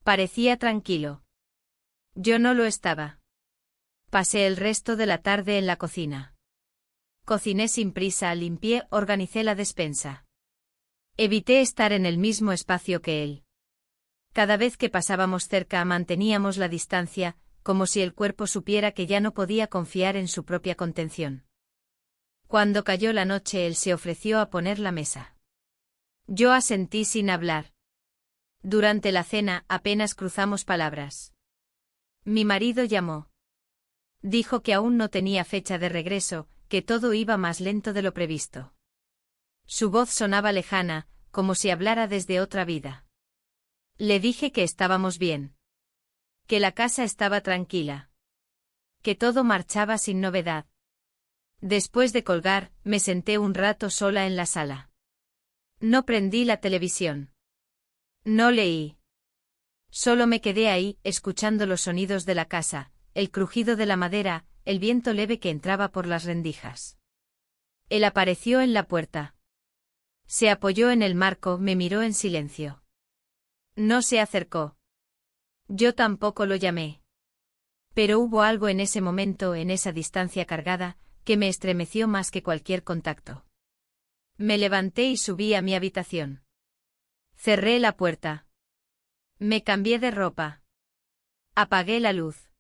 Parecía tranquilo. Yo no lo estaba. Pasé el resto de la tarde en la cocina. Cociné sin prisa, limpié, organicé la despensa. Evité estar en el mismo espacio que él. Cada vez que pasábamos cerca manteníamos la distancia, como si el cuerpo supiera que ya no podía confiar en su propia contención. Cuando cayó la noche él se ofreció a poner la mesa. Yo asentí sin hablar. Durante la cena apenas cruzamos palabras. Mi marido llamó. Dijo que aún no tenía fecha de regreso, que todo iba más lento de lo previsto. Su voz sonaba lejana, como si hablara desde otra vida. Le dije que estábamos bien. Que la casa estaba tranquila. Que todo marchaba sin novedad. Después de colgar, me senté un rato sola en la sala. No prendí la televisión. No leí. Solo me quedé ahí, escuchando los sonidos de la casa, el crujido de la madera, el viento leve que entraba por las rendijas. Él apareció en la puerta. Se apoyó en el marco, me miró en silencio. No se acercó. Yo tampoco lo llamé. Pero hubo algo en ese momento, en esa distancia cargada, que me estremeció más que cualquier contacto. Me levanté y subí a mi habitación. Cerré la puerta. Me cambié de ropa. Apagué la luz.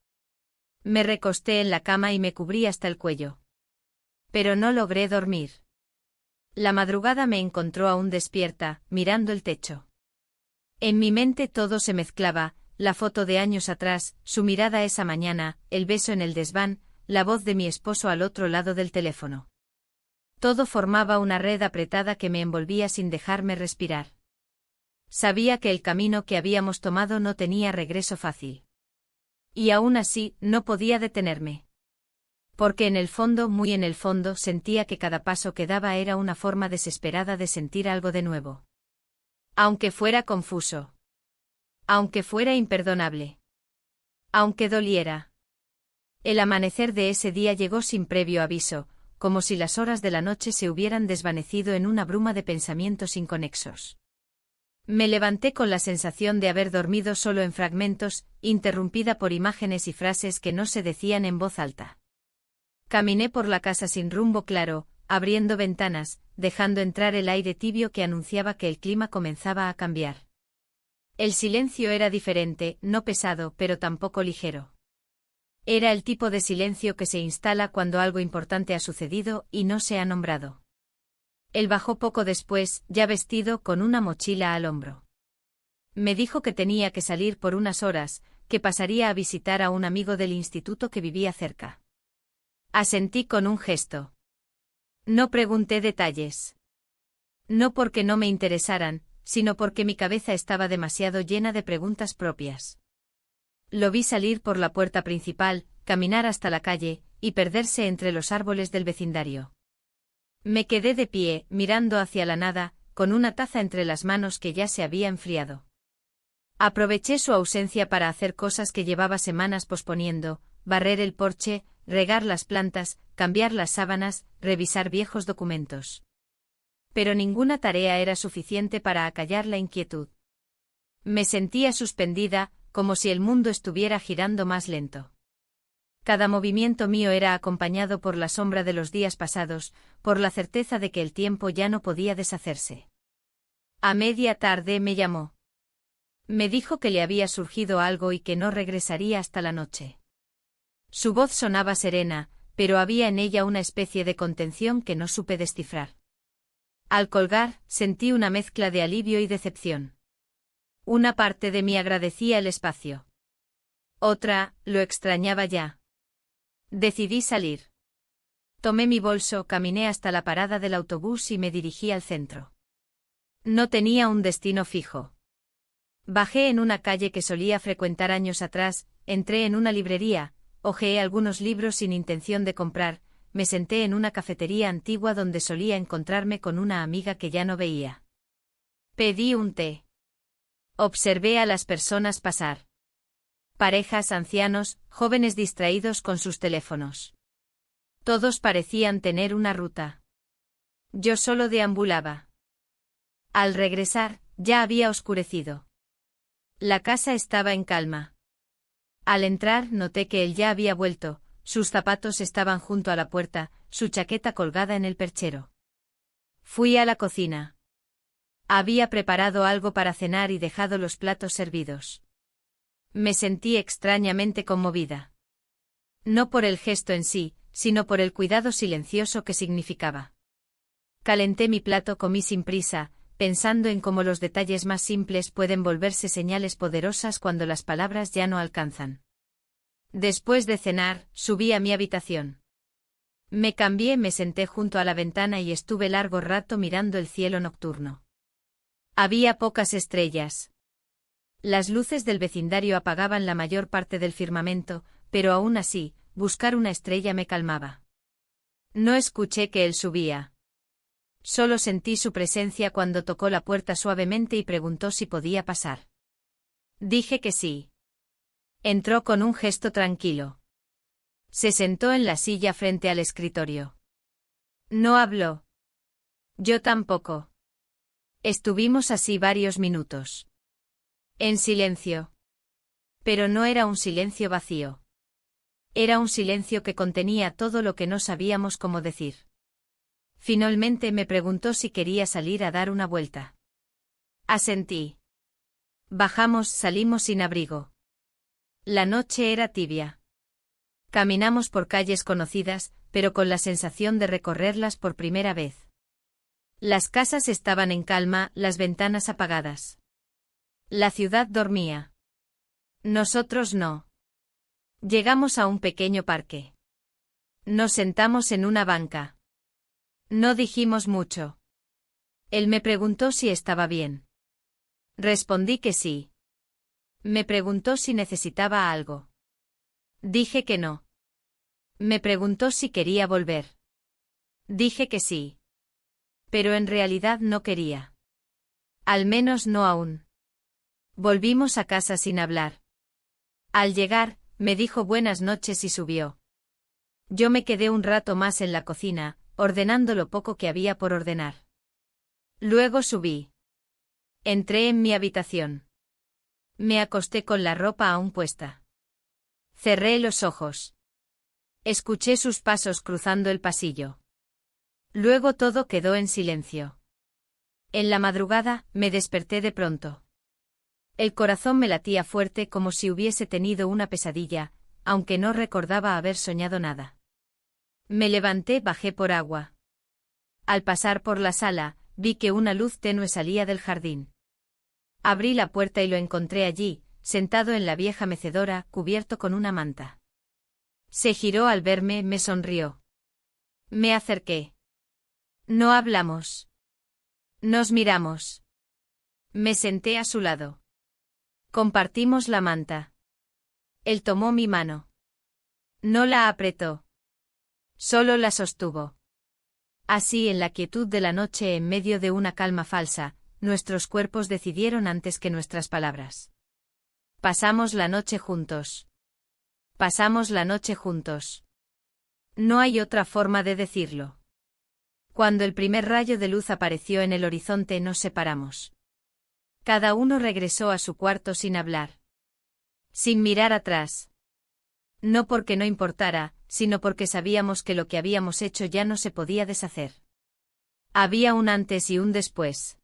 Me recosté en la cama y me cubrí hasta el cuello. Pero no logré dormir. La madrugada me encontró aún despierta, mirando el techo. En mi mente todo se mezclaba, la foto de años atrás, su mirada esa mañana, el beso en el desván, la voz de mi esposo al otro lado del teléfono. Todo formaba una red apretada que me envolvía sin dejarme respirar. Sabía que el camino que habíamos tomado no tenía regreso fácil. Y aún así, no podía detenerme. Porque en el fondo, muy en el fondo, sentía que cada paso que daba era una forma desesperada de sentir algo de nuevo. Aunque fuera confuso. Aunque fuera imperdonable. Aunque doliera. El amanecer de ese día llegó sin previo aviso, como si las horas de la noche se hubieran desvanecido en una bruma de pensamientos inconexos. Me levanté con la sensación de haber dormido solo en fragmentos, interrumpida por imágenes y frases que no se decían en voz alta. Caminé por la casa sin rumbo claro, abriendo ventanas, dejando entrar el aire tibio que anunciaba que el clima comenzaba a cambiar. El silencio era diferente, no pesado, pero tampoco ligero. Era el tipo de silencio que se instala cuando algo importante ha sucedido y no se ha nombrado. Él bajó poco después, ya vestido, con una mochila al hombro. Me dijo que tenía que salir por unas horas, que pasaría a visitar a un amigo del instituto que vivía cerca. Asentí con un gesto. No pregunté detalles. No porque no me interesaran, sino porque mi cabeza estaba demasiado llena de preguntas propias. Lo vi salir por la puerta principal, caminar hasta la calle, y perderse entre los árboles del vecindario. Me quedé de pie, mirando hacia la nada, con una taza entre las manos que ya se había enfriado. Aproveché su ausencia para hacer cosas que llevaba semanas posponiendo: barrer el porche, regar las plantas, cambiar las sábanas, revisar viejos documentos. Pero ninguna tarea era suficiente para acallar la inquietud. Me sentía suspendida, como si el mundo estuviera girando más lento. Cada movimiento mío era acompañado por la sombra de los días pasados, por la certeza de que el tiempo ya no podía deshacerse. A media tarde me llamó. Me dijo que le había surgido algo y que no regresaría hasta la noche. Su voz sonaba serena, pero había en ella una especie de contención que no supe descifrar. Al colgar, sentí una mezcla de alivio y decepción. Una parte de mí agradecía el espacio. Otra, lo extrañaba ya. Decidí salir. Tomé mi bolso, caminé hasta la parada del autobús y me dirigí al centro. No tenía un destino fijo. Bajé en una calle que solía frecuentar años atrás, entré en una librería, hojeé algunos libros sin intención de comprar, me senté en una cafetería antigua donde solía encontrarme con una amiga que ya no veía. Pedí un té. Observé a las personas pasar. Parejas, ancianos, jóvenes distraídos con sus teléfonos. Todos parecían tener una ruta. Yo solo deambulaba. Al regresar, ya había oscurecido. La casa estaba en calma. Al entrar noté que él ya había vuelto, sus zapatos estaban junto a la puerta, su chaqueta colgada en el perchero. Fui a la cocina. Había preparado algo para cenar y dejado los platos servidos. Me sentí extrañamente conmovida. No por el gesto en sí, sino por el cuidado silencioso que significaba. Calenté mi plato, comí sin prisa, pensando en cómo los detalles más simples pueden volverse señales poderosas cuando las palabras ya no alcanzan. Después de cenar, subí a mi habitación. Me cambié, me senté junto a la ventana y estuve largo rato mirando el cielo nocturno. Había pocas estrellas. Las luces del vecindario apagaban la mayor parte del firmamento, pero aún así, buscar una estrella me calmaba. No escuché que él subía. Solo sentí su presencia cuando tocó la puerta suavemente y preguntó si podía pasar. Dije que sí. Entró con un gesto tranquilo. Se sentó en la silla frente al escritorio. No habló. Yo tampoco. Estuvimos así varios minutos. En silencio. Pero no era un silencio vacío. Era un silencio que contenía todo lo que no sabíamos cómo decir. Finalmente me preguntó si quería salir a dar una vuelta. Asentí. Bajamos, salimos sin abrigo. La noche era tibia. Caminamos por calles conocidas, pero con la sensación de recorrerlas por primera vez. Las casas estaban en calma, las ventanas apagadas. La ciudad dormía. Nosotros no. Llegamos a un pequeño parque. Nos sentamos en una banca. No dijimos mucho. Él me preguntó si estaba bien. Respondí que sí. Me preguntó si necesitaba algo. Dije que no. Me preguntó si quería volver. Dije que sí. Pero en realidad no quería. Al menos no aún. Volvimos a casa sin hablar. Al llegar, me dijo buenas noches y subió. Yo me quedé un rato más en la cocina, ordenando lo poco que había por ordenar. Luego subí. Entré en mi habitación. Me acosté con la ropa aún puesta. Cerré los ojos. Escuché sus pasos cruzando el pasillo. Luego todo quedó en silencio. En la madrugada, me desperté de pronto. El corazón me latía fuerte como si hubiese tenido una pesadilla, aunque no recordaba haber soñado nada. Me levanté, bajé por agua. Al pasar por la sala, vi que una luz tenue salía del jardín. Abrí la puerta y lo encontré allí, sentado en la vieja mecedora, cubierto con una manta. Se giró al verme, me sonrió. Me acerqué. No hablamos. Nos miramos. Me senté a su lado. Compartimos la manta. Él tomó mi mano. No la apretó. Solo la sostuvo. Así, en la quietud de la noche, en medio de una calma falsa, nuestros cuerpos decidieron antes que nuestras palabras. Pasamos la noche juntos. Pasamos la noche juntos. No hay otra forma de decirlo. Cuando el primer rayo de luz apareció en el horizonte, nos separamos. Cada uno regresó a su cuarto sin hablar. Sin mirar atrás. No porque no importara, sino porque sabíamos que lo que habíamos hecho ya no se podía deshacer. Había un antes y un después.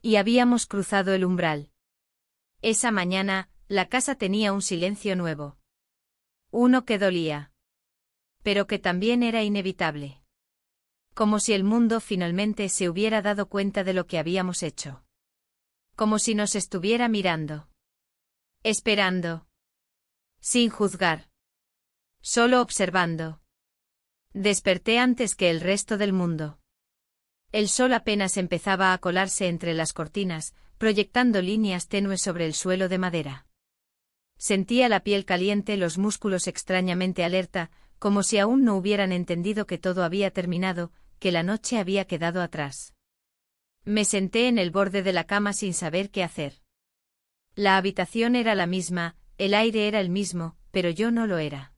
Y habíamos cruzado el umbral. Esa mañana, la casa tenía un silencio nuevo. Uno que dolía. Pero que también era inevitable. Como si el mundo finalmente se hubiera dado cuenta de lo que habíamos hecho. Como si nos estuviera mirando. Esperando. Sin juzgar. Solo observando. Desperté antes que el resto del mundo. El sol apenas empezaba a colarse entre las cortinas, proyectando líneas tenues sobre el suelo de madera. Sentía la piel caliente, los músculos extrañamente alerta, como si aún no hubieran entendido que todo había terminado, que la noche había quedado atrás. Me senté en el borde de la cama sin saber qué hacer. La habitación era la misma, el aire era el mismo, pero yo no lo era.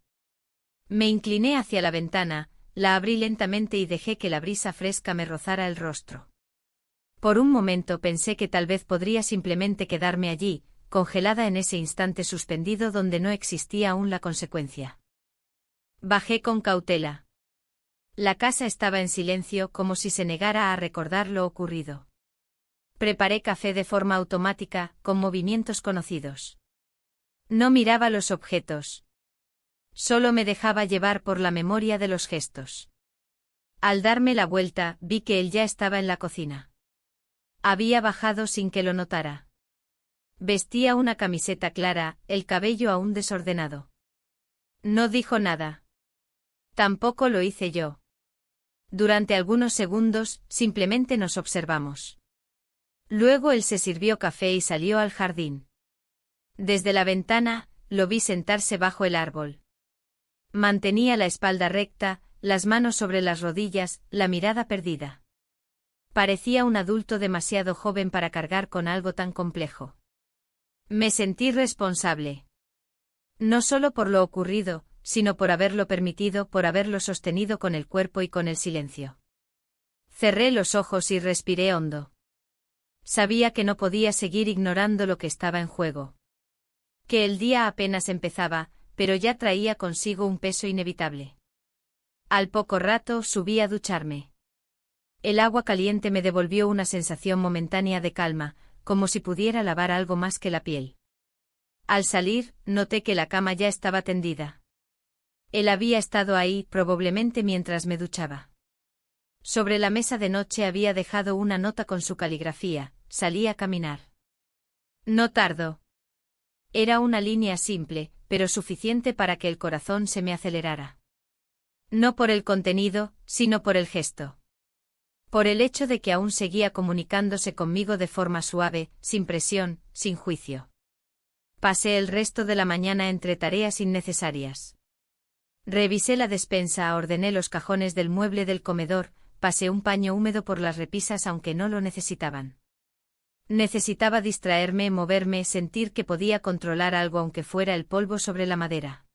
Me incliné hacia la ventana, la abrí lentamente y dejé que la brisa fresca me rozara el rostro. Por un momento pensé que tal vez podría simplemente quedarme allí, congelada en ese instante suspendido donde no existía aún la consecuencia. Bajé con cautela. La casa estaba en silencio, como si se negara a recordar lo ocurrido. Preparé café de forma automática, con movimientos conocidos. No miraba los objetos. Solo me dejaba llevar por la memoria de los gestos. Al darme la vuelta, vi que él ya estaba en la cocina. Había bajado sin que lo notara. Vestía una camiseta clara, el cabello aún desordenado. No dijo nada. Tampoco lo hice yo. Durante algunos segundos, simplemente nos observamos. Luego él se sirvió café y salió al jardín. Desde la ventana, lo vi sentarse bajo el árbol. Mantenía la espalda recta, las manos sobre las rodillas, la mirada perdida. Parecía un adulto demasiado joven para cargar con algo tan complejo. Me sentí responsable. No solo por lo ocurrido, sino por haberlo permitido, por haberlo sostenido con el cuerpo y con el silencio. Cerré los ojos y respiré hondo. Sabía que no podía seguir ignorando lo que estaba en juego. Que el día apenas empezaba, pero ya traía consigo un peso inevitable. Al poco rato subí a ducharme. El agua caliente me devolvió una sensación momentánea de calma, como si pudiera lavar algo más que la piel. Al salir, noté que la cama ya estaba tendida. Él había estado ahí, probablemente mientras me duchaba. Sobre la mesa de noche había dejado una nota con su caligrafía: salí a caminar. No tardó. Era una línea simple, pero suficiente para que el corazón se me acelerara. No por el contenido, sino por el gesto. Por el hecho de que aún seguía comunicándose conmigo de forma suave, sin presión, sin juicio. Pasé el resto de la mañana entre tareas innecesarias. Revisé la despensa, ordené los cajones del mueble del comedor, pasé un paño húmedo por las repisas aunque no lo necesitaban. Necesitaba distraerme, moverme, sentir que podía controlar algo aunque fuera el polvo sobre la madera.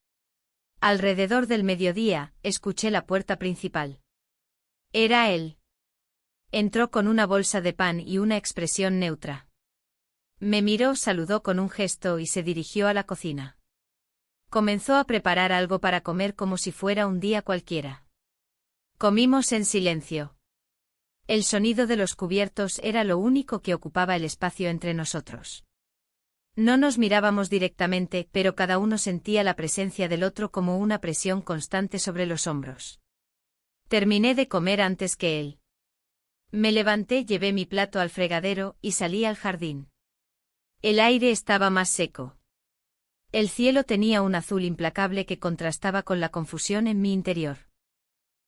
Alrededor del mediodía, escuché la puerta principal. Era él. Entró con una bolsa de pan y una expresión neutra. Me miró, saludó con un gesto y se dirigió a la cocina. Comenzó a preparar algo para comer como si fuera un día cualquiera. Comimos en silencio. El sonido de los cubiertos era lo único que ocupaba el espacio entre nosotros. No nos mirábamos directamente, pero cada uno sentía la presencia del otro como una presión constante sobre los hombros. Terminé de comer antes que él. Me levanté, llevé mi plato al fregadero y salí al jardín. El aire estaba más seco. El cielo tenía un azul implacable que contrastaba con la confusión en mi interior.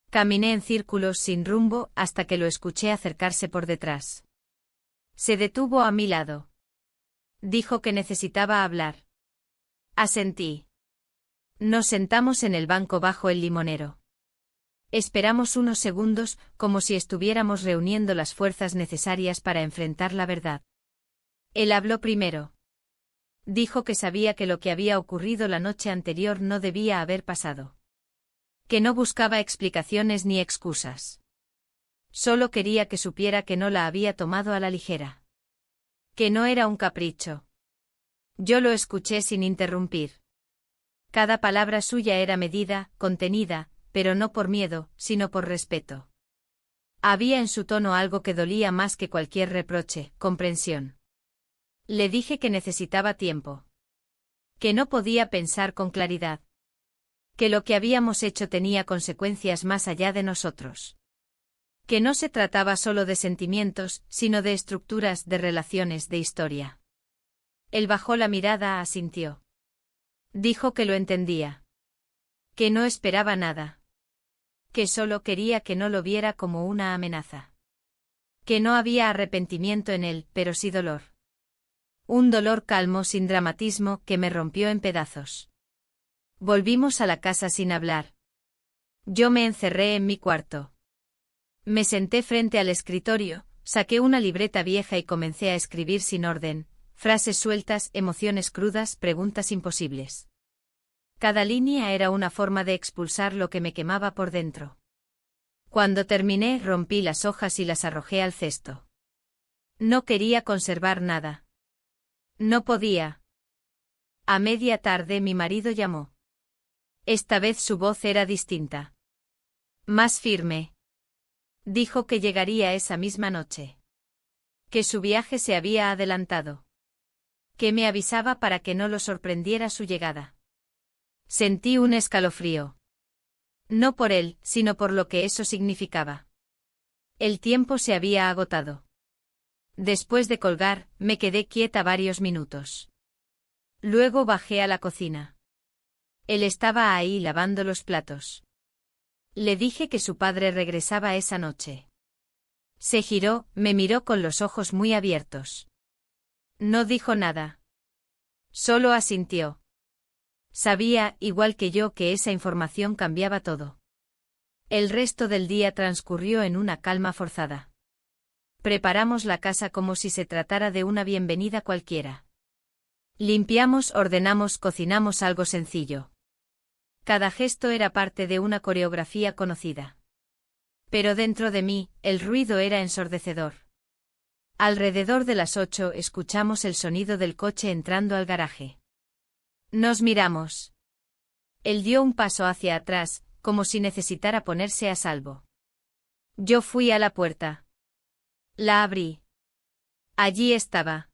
Caminé en círculos sin rumbo hasta que lo escuché acercarse por detrás. Se detuvo a mi lado. Dijo que necesitaba hablar. Asentí. Nos sentamos en el banco bajo el limonero. Esperamos unos segundos, como si estuviéramos reuniendo las fuerzas necesarias para enfrentar la verdad. Él habló primero. Dijo que sabía que lo que había ocurrido la noche anterior no debía haber pasado. Que no buscaba explicaciones ni excusas. Solo quería que supiera que no la había tomado a la ligera. Que no era un capricho. Yo lo escuché sin interrumpir. Cada palabra suya era medida, contenida, pero no por miedo, sino por respeto. Había en su tono algo que dolía más que cualquier reproche, comprensión. Le dije que necesitaba tiempo. Que no podía pensar con claridad. Que lo que habíamos hecho tenía consecuencias más allá de nosotros. Que no se trataba solo de sentimientos, sino de estructuras, de relaciones, de historia. Él bajó la mirada, asintió. Dijo que lo entendía. Que no esperaba nada. Que solo quería que no lo viera como una amenaza. Que no había arrepentimiento en él, pero sí dolor. Un dolor calmo sin dramatismo que me rompió en pedazos. Volvimos a la casa sin hablar. Yo me encerré en mi cuarto. Me senté frente al escritorio, saqué una libreta vieja y comencé a escribir sin orden, frases sueltas, emociones crudas, preguntas imposibles. Cada línea era una forma de expulsar lo que me quemaba por dentro. Cuando terminé, rompí las hojas y las arrojé al cesto. No quería conservar nada. No podía. A media tarde mi marido llamó. Esta vez su voz era distinta. Más firme. Dijo que llegaría esa misma noche. Que su viaje se había adelantado. Que me avisaba para que no lo sorprendiera su llegada. Sentí un escalofrío. No por él, sino por lo que eso significaba. El tiempo se había agotado. Después de colgar, me quedé quieta varios minutos. Luego bajé a la cocina. Él estaba ahí lavando los platos. Le dije que su padre regresaba esa noche. Se giró, me miró con los ojos muy abiertos. No dijo nada. Solo asintió. Sabía, igual que yo, que esa información cambiaba todo. El resto del día transcurrió en una calma forzada. Preparamos la casa como si se tratara de una bienvenida cualquiera. Limpiamos, ordenamos, cocinamos algo sencillo. Cada gesto era parte de una coreografía conocida. Pero dentro de mí, el ruido era ensordecedor. Alrededor de las 8 escuchamos el sonido del coche entrando al garaje. Nos miramos. Él dio un paso hacia atrás, como si necesitara ponerse a salvo. Yo fui a la puerta. La abrí. Allí estaba.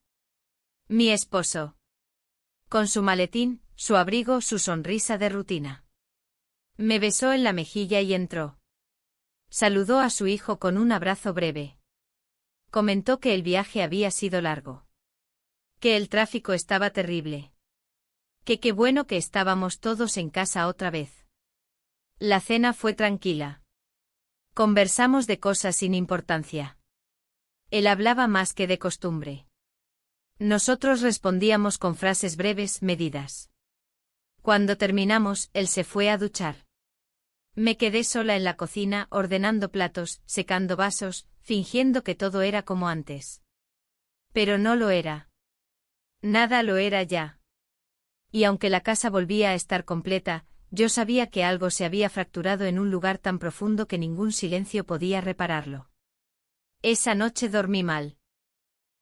Mi esposo. Con su maletín, su abrigo, su sonrisa de rutina. Me besó en la mejilla y entró. Saludó a su hijo con un abrazo breve. Comentó que el viaje había sido largo. Que el tráfico estaba terrible. Que qué bueno que estábamos todos en casa otra vez. La cena fue tranquila. Conversamos de cosas sin importancia. Él hablaba más que de costumbre. Nosotros respondíamos con frases breves, medidas. Cuando terminamos, él se fue a duchar. Me quedé sola en la cocina, ordenando platos, secando vasos, fingiendo que todo era como antes. Pero no lo era. Nada lo era ya. Y aunque la casa volvía a estar completa, yo sabía que algo se había fracturado en un lugar tan profundo que ningún silencio podía repararlo. Esa noche dormí mal.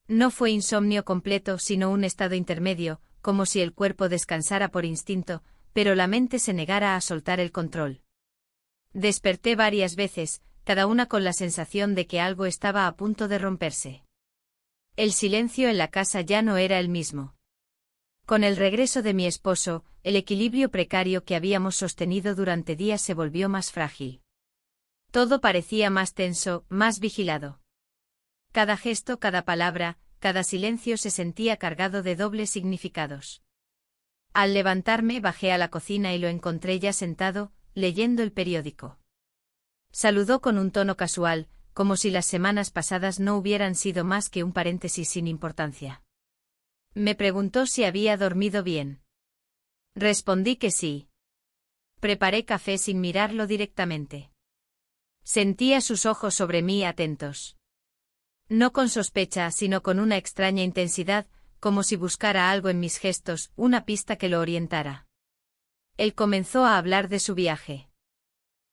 No fue insomnio completo, sino un estado intermedio, como si el cuerpo descansara por instinto, pero la mente se negara a soltar el control. Desperté varias veces, cada una con la sensación de que algo estaba a punto de romperse. El silencio en la casa ya no era el mismo. Con el regreso de mi esposo, el equilibrio precario que habíamos sostenido durante días se volvió más frágil. Todo parecía más tenso, más vigilado. Cada gesto, cada palabra, cada silencio se sentía cargado de dobles significados. Al levantarme bajé a la cocina y lo encontré ya sentado, leyendo el periódico. Saludó con un tono casual, como si las semanas pasadas no hubieran sido más que un paréntesis sin importancia. Me preguntó si había dormido bien. Respondí que sí. Preparé café sin mirarlo directamente. Sentía sus ojos sobre mí atentos. No con sospecha, sino con una extraña intensidad, como si buscara algo en mis gestos, una pista que lo orientara. Él comenzó a hablar de su viaje.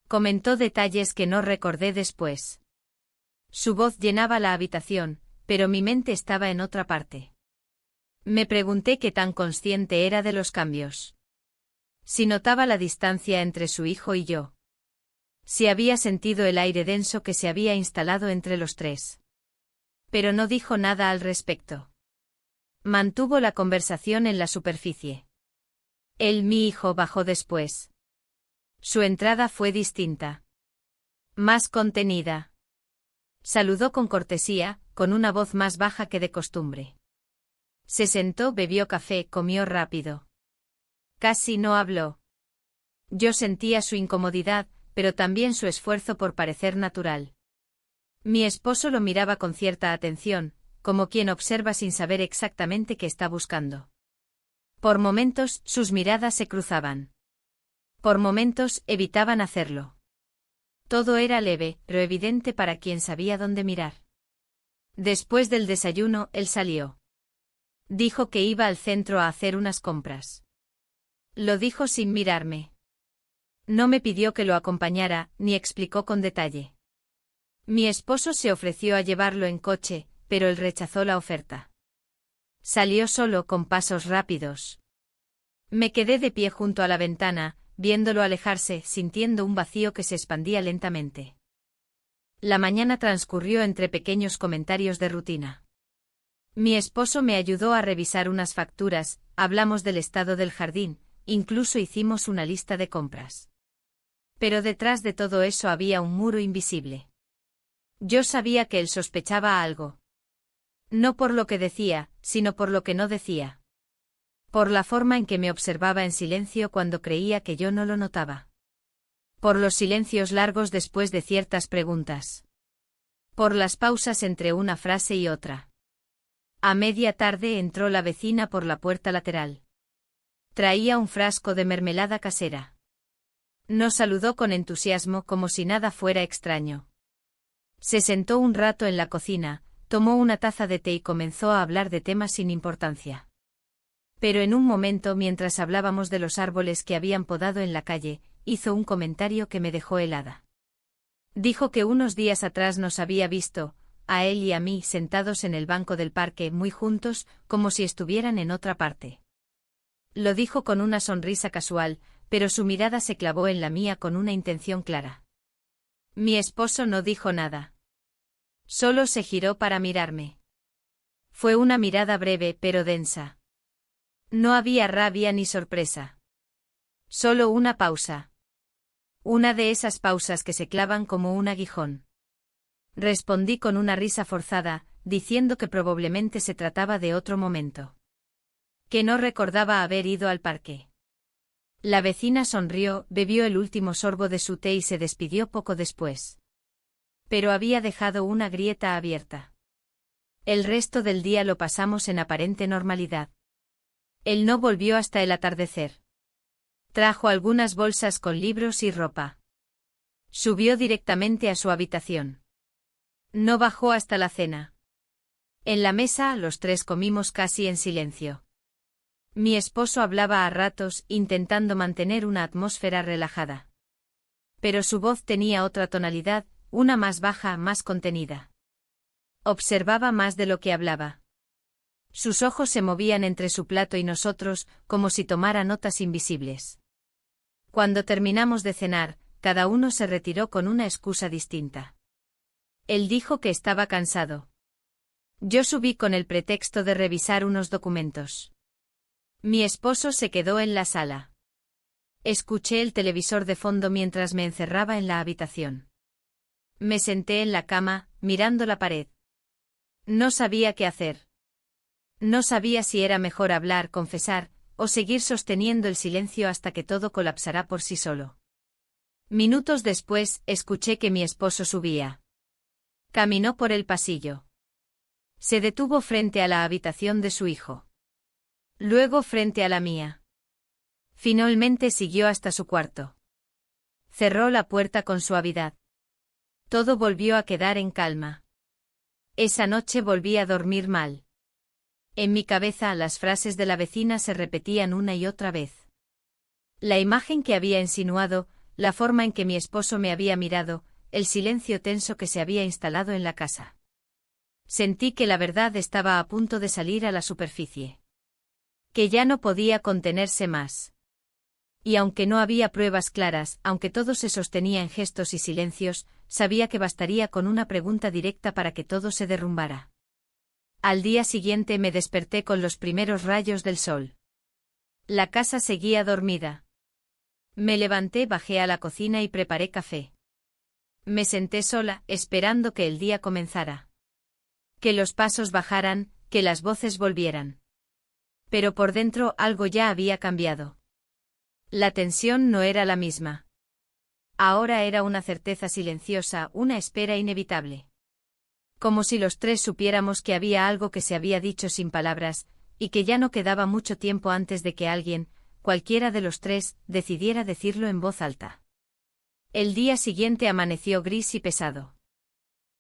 Comentó detalles que no recordé después. Su voz llenaba la habitación, pero mi mente estaba en otra parte. Me pregunté qué tan consciente era de los cambios. Si notaba la distancia entre su hijo y yo. Si había sentido el aire denso que se había instalado entre los tres. Pero no dijo nada al respecto. Mantuvo la conversación en la superficie. Mi hijo, bajó después. Su entrada fue distinta. Más contenida. Saludó con cortesía, con una voz más baja que de costumbre. Se sentó, bebió café, comió rápido. Casi no habló. Yo sentía su incomodidad, pero también su esfuerzo por parecer natural. Mi esposo lo miraba con cierta atención, como quien observa sin saber exactamente qué está buscando. Por momentos, sus miradas se cruzaban. Por momentos, evitaban hacerlo. Todo era leve, pero evidente para quien sabía dónde mirar. Después del desayuno, él salió. Dijo que iba al centro a hacer unas compras. Lo dijo sin mirarme. No me pidió que lo acompañara, ni explicó con detalle. Mi esposo se ofreció a llevarlo en coche, pero él rechazó la oferta. Salió solo, con pasos rápidos. Me quedé de pie junto a la ventana, viéndolo alejarse, sintiendo un vacío que se expandía lentamente. La mañana transcurrió entre pequeños comentarios de rutina. Mi esposo me ayudó a revisar unas facturas, hablamos del estado del jardín, incluso hicimos una lista de compras. Pero detrás de todo eso había un muro invisible. Yo sabía que él sospechaba algo. No por lo que decía, sino por lo que no decía. Por la forma en que me observaba en silencio cuando creía que yo no lo notaba. Por los silencios largos después de ciertas preguntas. Por las pausas entre una frase y otra. A media tarde entró la vecina por la puerta lateral. Traía un frasco de mermelada casera. Nos saludó con entusiasmo como si nada fuera extraño. Se sentó un rato en la cocina, tomó una taza de té y comenzó a hablar de temas sin importancia. Pero en un momento, mientras hablábamos de los árboles que habían podado en la calle, hizo un comentario que me dejó helada. Dijo que unos días atrás nos había visto, a él y a mí, sentados en el banco del parque, muy juntos, como si estuvieran en otra parte. Lo dijo con una sonrisa casual, pero su mirada se clavó en la mía con una intención clara. Mi esposo no dijo nada. Solo se giró para mirarme. Fue una mirada breve pero densa. No había rabia ni sorpresa. Solo una pausa. Una de esas pausas que se clavan como un aguijón. Respondí con una risa forzada, diciendo que probablemente se trataba de otro momento. Que no recordaba haber ido al parque. La vecina sonrió, bebió el último sorbo de su té y se despidió poco después. pero había dejado una grieta abierta. El resto del día lo pasamos en aparente normalidad. Él no volvió hasta el atardecer. Trajo algunas bolsas con libros y ropa. Subió directamente a su habitación. No bajó hasta la cena. En la mesa los tres comimos casi en silencio. Mi esposo hablaba a ratos, intentando mantener una atmósfera relajada. Pero su voz tenía otra tonalidad, una más baja, más contenida. Observaba más de lo que hablaba. Sus ojos se movían entre su plato y nosotros, como si tomara notas invisibles. Cuando terminamos de cenar, cada uno se retiró con una excusa distinta. Él dijo que estaba cansado. Yo subí con el pretexto de revisar unos documentos. Mi esposo se quedó en la sala. Escuché el televisor de fondo mientras me encerraba en la habitación. Me senté en la cama, mirando la pared. No sabía qué hacer. No sabía si era mejor hablar, confesar, o seguir sosteniendo el silencio hasta que todo colapsará por sí solo. Minutos después, escuché que mi esposo subía. Caminó por el pasillo. Se detuvo frente a la habitación de su hijo. Luego frente a la mía. Finalmente siguió hasta su cuarto. Cerró la puerta con suavidad. Todo volvió a quedar en calma. Esa noche volví a dormir mal. En mi cabeza las frases de la vecina se repetían una y otra vez. La imagen que había insinuado, la forma en que mi esposo me había mirado, el silencio tenso que se había instalado en la casa. Sentí que la verdad estaba a punto de salir a la superficie. Que ya no podía contenerse más. Y aunque no había pruebas claras, aunque todo se sostenía en gestos y silencios, sabía que bastaría con una pregunta directa para que todo se derrumbara. Al día siguiente me desperté con los primeros rayos del sol. La casa seguía dormida. Me levanté, bajé a la cocina y preparé café. Me senté sola, esperando que el día comenzara. Que los pasos bajaran, que las voces volvieran. Pero por dentro algo ya había cambiado. La tensión no era la misma. Ahora era una certeza silenciosa, una espera inevitable. Como si los tres supiéramos que había algo que se había dicho sin palabras, y que ya no quedaba mucho tiempo antes de que alguien, cualquiera de los tres, decidiera decirlo en voz alta. El día siguiente amaneció gris y pesado.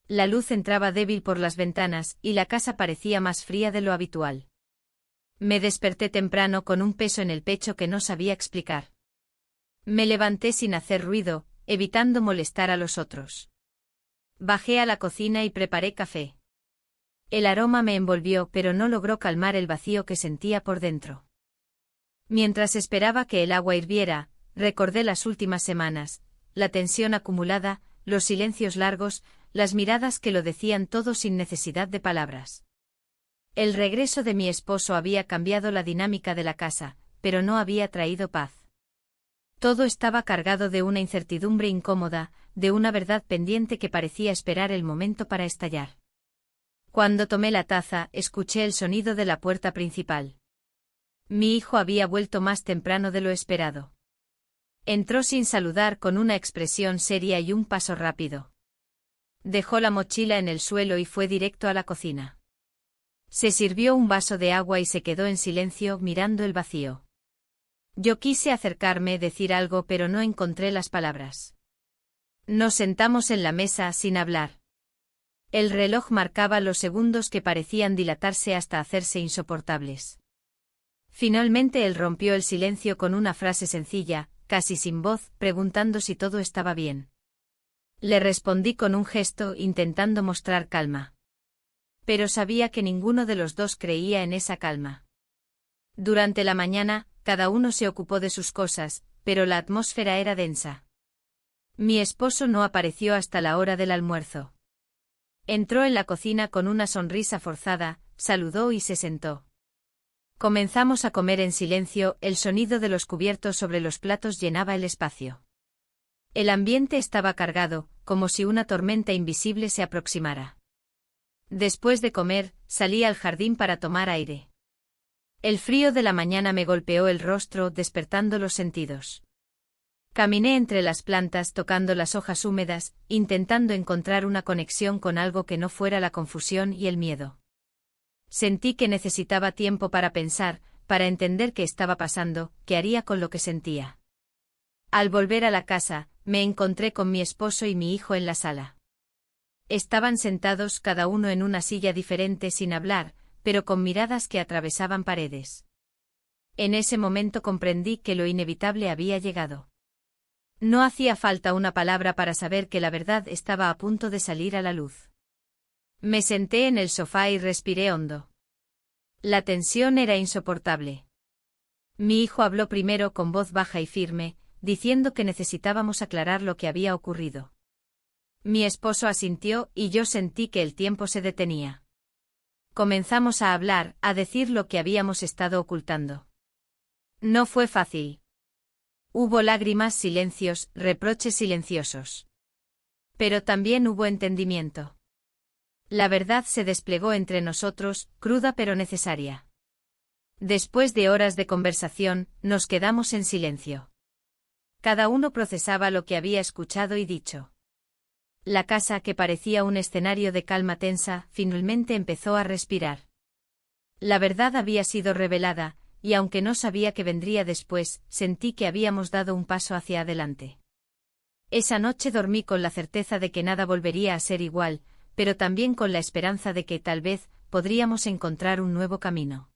La luz entraba débil por las ventanas, y la casa parecía más fría de lo habitual. Me desperté temprano con un peso en el pecho que no sabía explicar. Me levanté sin hacer ruido, evitando molestar a los otros. Bajé a la cocina y preparé café. El aroma me envolvió, pero no logró calmar el vacío que sentía por dentro. Mientras esperaba que el agua hirviera, recordé las últimas semanas, la tensión acumulada, los silencios largos, las miradas que lo decían todo sin necesidad de palabras. El regreso de mi esposo había cambiado la dinámica de la casa, pero no había traído paz. Todo estaba cargado de una incertidumbre incómoda, de una verdad pendiente que parecía esperar el momento para estallar. Cuando tomé la taza, escuché el sonido de la puerta principal. Mi hijo había vuelto más temprano de lo esperado. Entró sin saludar, con una expresión seria y un paso rápido. Dejó la mochila en el suelo y fue directo a la cocina. Se sirvió un vaso de agua y se quedó en silencio mirando el vacío. Yo quise acercarme, decir algo, pero no encontré las palabras. Nos sentamos en la mesa sin hablar. El reloj marcaba los segundos que parecían dilatarse hasta hacerse insoportables. Finalmente él rompió el silencio con una frase sencilla, casi sin voz, preguntando si todo estaba bien. Le respondí con un gesto, intentando mostrar calma. Pero sabía que ninguno de los dos creía en esa calma. Durante la mañana, cada uno se ocupó de sus cosas, pero la atmósfera era densa. Mi esposo no apareció hasta la hora del almuerzo. Entró en la cocina con una sonrisa forzada, saludó y se sentó. Comenzamos a comer en silencio, el sonido de los cubiertos sobre los platos llenaba el espacio. El ambiente estaba cargado, como si una tormenta invisible se aproximara. Después de comer, salí al jardín para tomar aire. El frío de la mañana me golpeó el rostro, despertando los sentidos. Caminé entre las plantas tocando las hojas húmedas, intentando encontrar una conexión con algo que no fuera la confusión y el miedo. Sentí que necesitaba tiempo para pensar, para entender qué estaba pasando, qué haría con lo que sentía. Al volver a la casa, me encontré con mi esposo y mi hijo en la sala. Estaban sentados cada uno en una silla diferente sin hablar, pero con miradas que atravesaban paredes. En ese momento comprendí que lo inevitable había llegado. No hacía falta una palabra para saber que la verdad estaba a punto de salir a la luz. Me senté en el sofá y respiré hondo. La tensión era insoportable. Mi hijo habló primero con voz baja y firme, diciendo que necesitábamos aclarar lo que había ocurrido. Mi esposo asintió y yo sentí que el tiempo se detenía. Comenzamos a hablar, a decir lo que habíamos estado ocultando. No fue fácil. Hubo lágrimas, silencios, reproches silenciosos. Pero también hubo entendimiento. La verdad se desplegó entre nosotros, cruda pero necesaria. Después de horas de conversación, nos quedamos en silencio. Cada uno procesaba lo que había escuchado y dicho. La casa, que parecía un escenario de calma tensa, finalmente empezó a respirar. La verdad había sido revelada, y aunque no sabía qué vendría después, sentí que habíamos dado un paso hacia adelante. Esa noche dormí con la certeza de que nada volvería a ser igual, pero también con la esperanza de que, tal vez, podríamos encontrar un nuevo camino.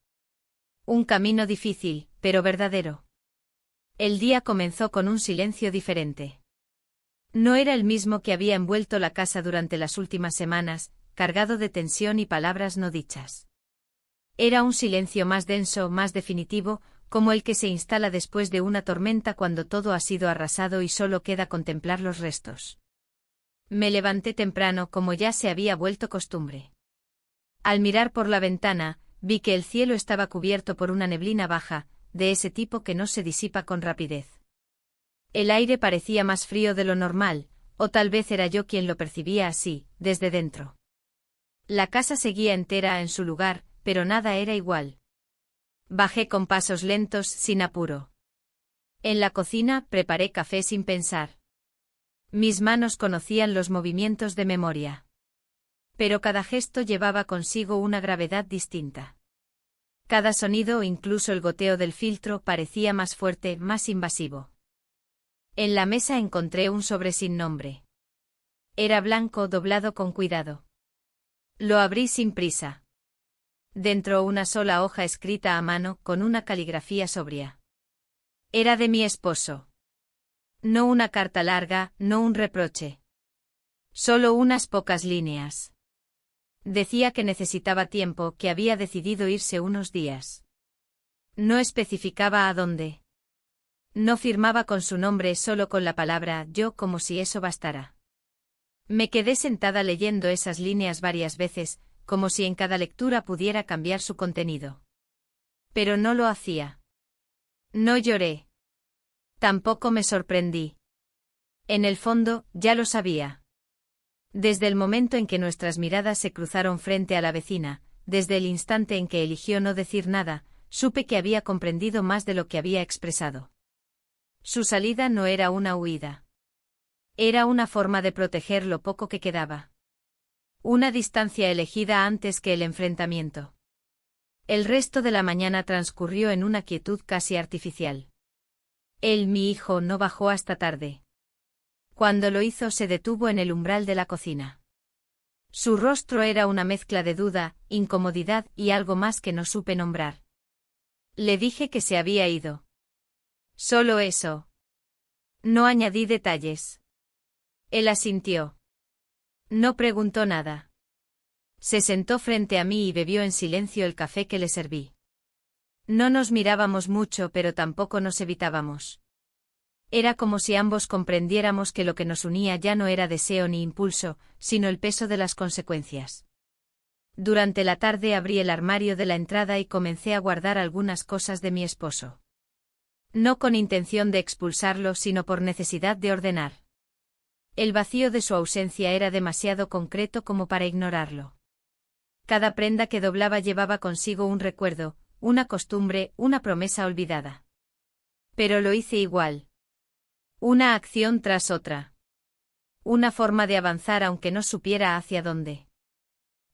Un camino difícil, pero verdadero. El día comenzó con un silencio diferente. No era el mismo que había envuelto la casa durante las últimas semanas, cargado de tensión y palabras no dichas. Era un silencio más denso, más definitivo, como el que se instala después de una tormenta cuando todo ha sido arrasado y solo queda contemplar los restos. Me levanté temprano como ya se había vuelto costumbre. Al mirar por la ventana, vi que el cielo estaba cubierto por una neblina baja, de ese tipo que no se disipa con rapidez. El aire parecía más frío de lo normal, o tal vez era yo quien lo percibía así, desde dentro. La casa seguía entera en su lugar, pero nada era igual. Bajé con pasos lentos, sin apuro. En la cocina preparé café sin pensar. Mis manos conocían los movimientos de memoria. Pero cada gesto llevaba consigo una gravedad distinta. Cada sonido, incluso el goteo del filtro, parecía más fuerte, más invasivo. En la mesa encontré un sobre sin nombre. Era blanco, doblado con cuidado. Lo abrí sin prisa. Dentro una sola hoja escrita a mano, con una caligrafía sobria. Era de mi esposo. No una carta larga, no un reproche. Solo unas pocas líneas. Decía que necesitaba tiempo, que había decidido irse unos días. No especificaba a dónde. No firmaba con su nombre, solo con la palabra yo, como si eso bastara. Me quedé sentada leyendo esas líneas varias veces, como si en cada lectura pudiera cambiar su contenido. Pero no lo hacía. No lloré. Tampoco me sorprendí. En el fondo, ya lo sabía. Desde el momento en que nuestras miradas se cruzaron frente a la vecina, desde el instante en que eligió no decir nada, supe que había comprendido más de lo que había expresado. Su salida no era una huida. Era una forma de proteger lo poco que quedaba. Una distancia elegida antes que el enfrentamiento. El resto de la mañana transcurrió en una quietud casi artificial. Él, mi hijo, no bajó hasta tarde. Cuando lo hizo se detuvo en el umbral de la cocina. Su rostro era una mezcla de duda, incomodidad y algo más que no supe nombrar. Le dije que se había ido. Solo eso. No añadí detalles. Él asintió. No preguntó nada. Se sentó frente a mí y bebió en silencio el café que le serví. No nos mirábamos mucho, pero tampoco nos evitábamos. Era como si ambos comprendiéramos que lo que nos unía ya no era deseo ni impulso, sino el peso de las consecuencias. Durante la tarde abrí el armario de la entrada y comencé a guardar algunas cosas de mi esposo. No con intención de expulsarlo, sino por necesidad de ordenar. El vacío de su ausencia era demasiado concreto como para ignorarlo. Cada prenda que doblaba llevaba consigo un recuerdo, una costumbre, una promesa olvidada. Pero lo hice igual. Una acción tras otra. Una forma de avanzar aunque no supiera hacia dónde.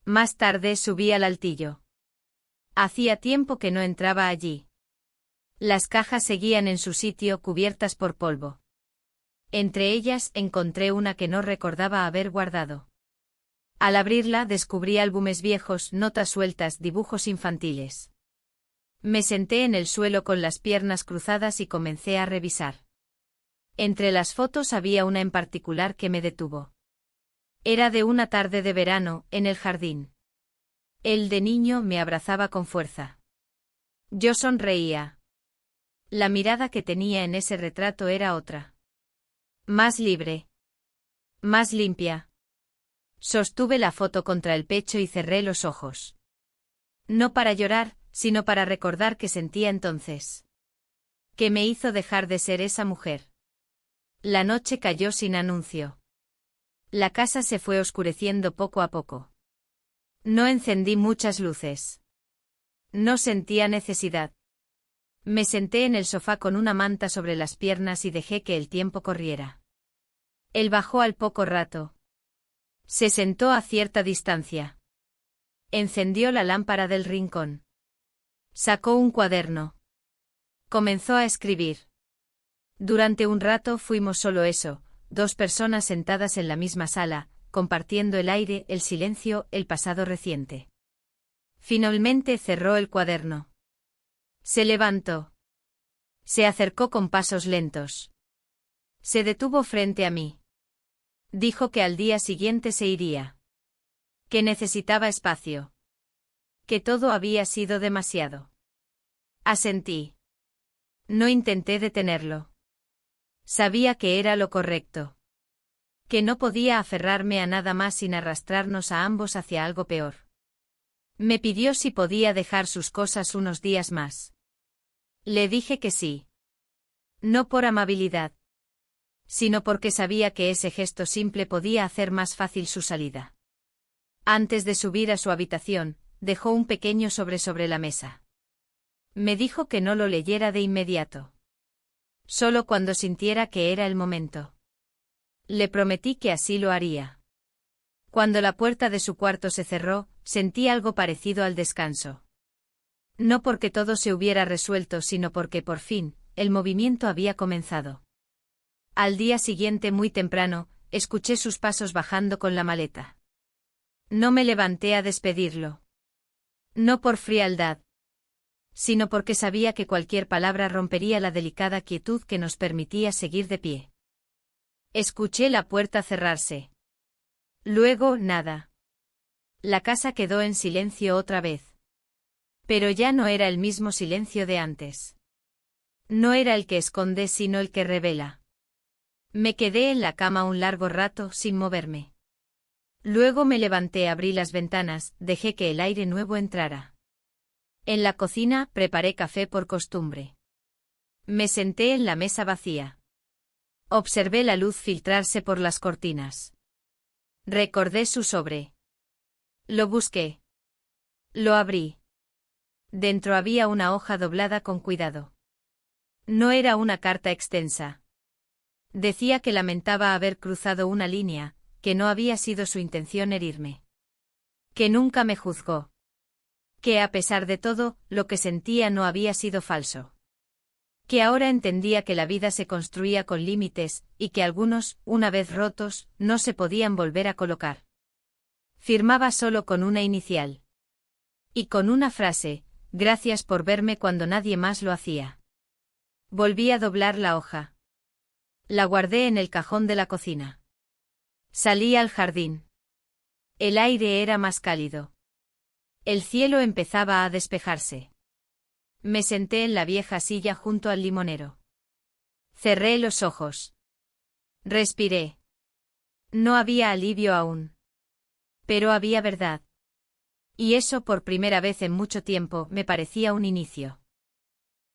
Más tarde subí al altillo. Hacía tiempo que no entraba allí. Las cajas seguían en su sitio cubiertas por polvo. Entre ellas encontré una que no recordaba haber guardado. Al abrirla descubrí álbumes viejos, notas sueltas, dibujos infantiles. Me senté en el suelo con las piernas cruzadas y comencé a revisar. Entre las fotos había una en particular que me detuvo. Era de una tarde de verano, en el jardín. El de niño me abrazaba con fuerza. Yo sonreía. La mirada que tenía en ese retrato era otra. Más libre. Más limpia. Sostuve la foto contra el pecho y cerré los ojos. No para llorar, sino para recordar qué sentía entonces. ¿Qué me hizo dejar de ser esa mujer? La noche cayó sin anuncio. La casa se fue oscureciendo poco a poco. No encendí muchas luces. No sentía necesidad. Me senté en el sofá con una manta sobre las piernas y dejé que el tiempo corriera. Él bajó al poco rato. Se sentó a cierta distancia. Encendió la lámpara del rincón. Sacó un cuaderno. Comenzó a escribir. Durante un rato fuimos solo eso, dos personas sentadas en la misma sala, compartiendo el aire, el silencio, el pasado reciente. Finalmente cerró el cuaderno. Se levantó. Se acercó con pasos lentos. Se detuvo frente a mí. Dijo que al día siguiente se iría. Que necesitaba espacio. Que todo había sido demasiado. Asentí. No intenté detenerlo. Sabía que era lo correcto. Que no podía aferrarme a nada más sin arrastrarnos a ambos hacia algo peor. Me pidió si podía dejar sus cosas unos días más. Le dije que sí. No por amabilidad, sino porque sabía que ese gesto simple podía hacer más fácil su salida. Antes de subir a su habitación, dejó un pequeño sobre la mesa. Me dijo que no lo leyera de inmediato. Solo cuando sintiera que era el momento. Le prometí que así lo haría. Cuando la puerta de su cuarto se cerró, sentí algo parecido al descanso. No porque todo se hubiera resuelto, sino porque por fin, el movimiento había comenzado. Al día siguiente muy temprano, escuché sus pasos bajando con la maleta. No me levanté a despedirlo. No por frialdad, sino porque sabía que cualquier palabra rompería la delicada quietud que nos permitía seguir de pie. Escuché la puerta cerrarse. Luego, nada. La casa quedó en silencio otra vez. Pero ya no era el mismo silencio de antes. No era el que esconde, sino el que revela. Me quedé en la cama un largo rato sin moverme. Luego me levanté, abrí las ventanas, dejé que el aire nuevo entrara. En la cocina preparé café por costumbre. Me senté en la mesa vacía. Observé la luz filtrarse por las cortinas. Recordé su sobre. Lo busqué. Lo abrí. Dentro había una hoja doblada con cuidado. No era una carta extensa. Decía que lamentaba haber cruzado una línea, que no había sido su intención herirme. Que nunca me juzgó. Que a pesar de todo, lo que sentía no había sido falso. Que ahora entendía que la vida se construía con límites, y que algunos, una vez rotos, no se podían volver a colocar. Firmaba solo con una inicial. Y con una frase: gracias por verme cuando nadie más lo hacía. Volví a doblar la hoja. La guardé en el cajón de la cocina. Salí al jardín. El aire era más cálido. El cielo empezaba a despejarse. Me senté en la vieja silla junto al limonero. Cerré los ojos. Respiré. No había alivio aún. Pero había verdad. Y eso, por primera vez en mucho tiempo, me parecía un inicio.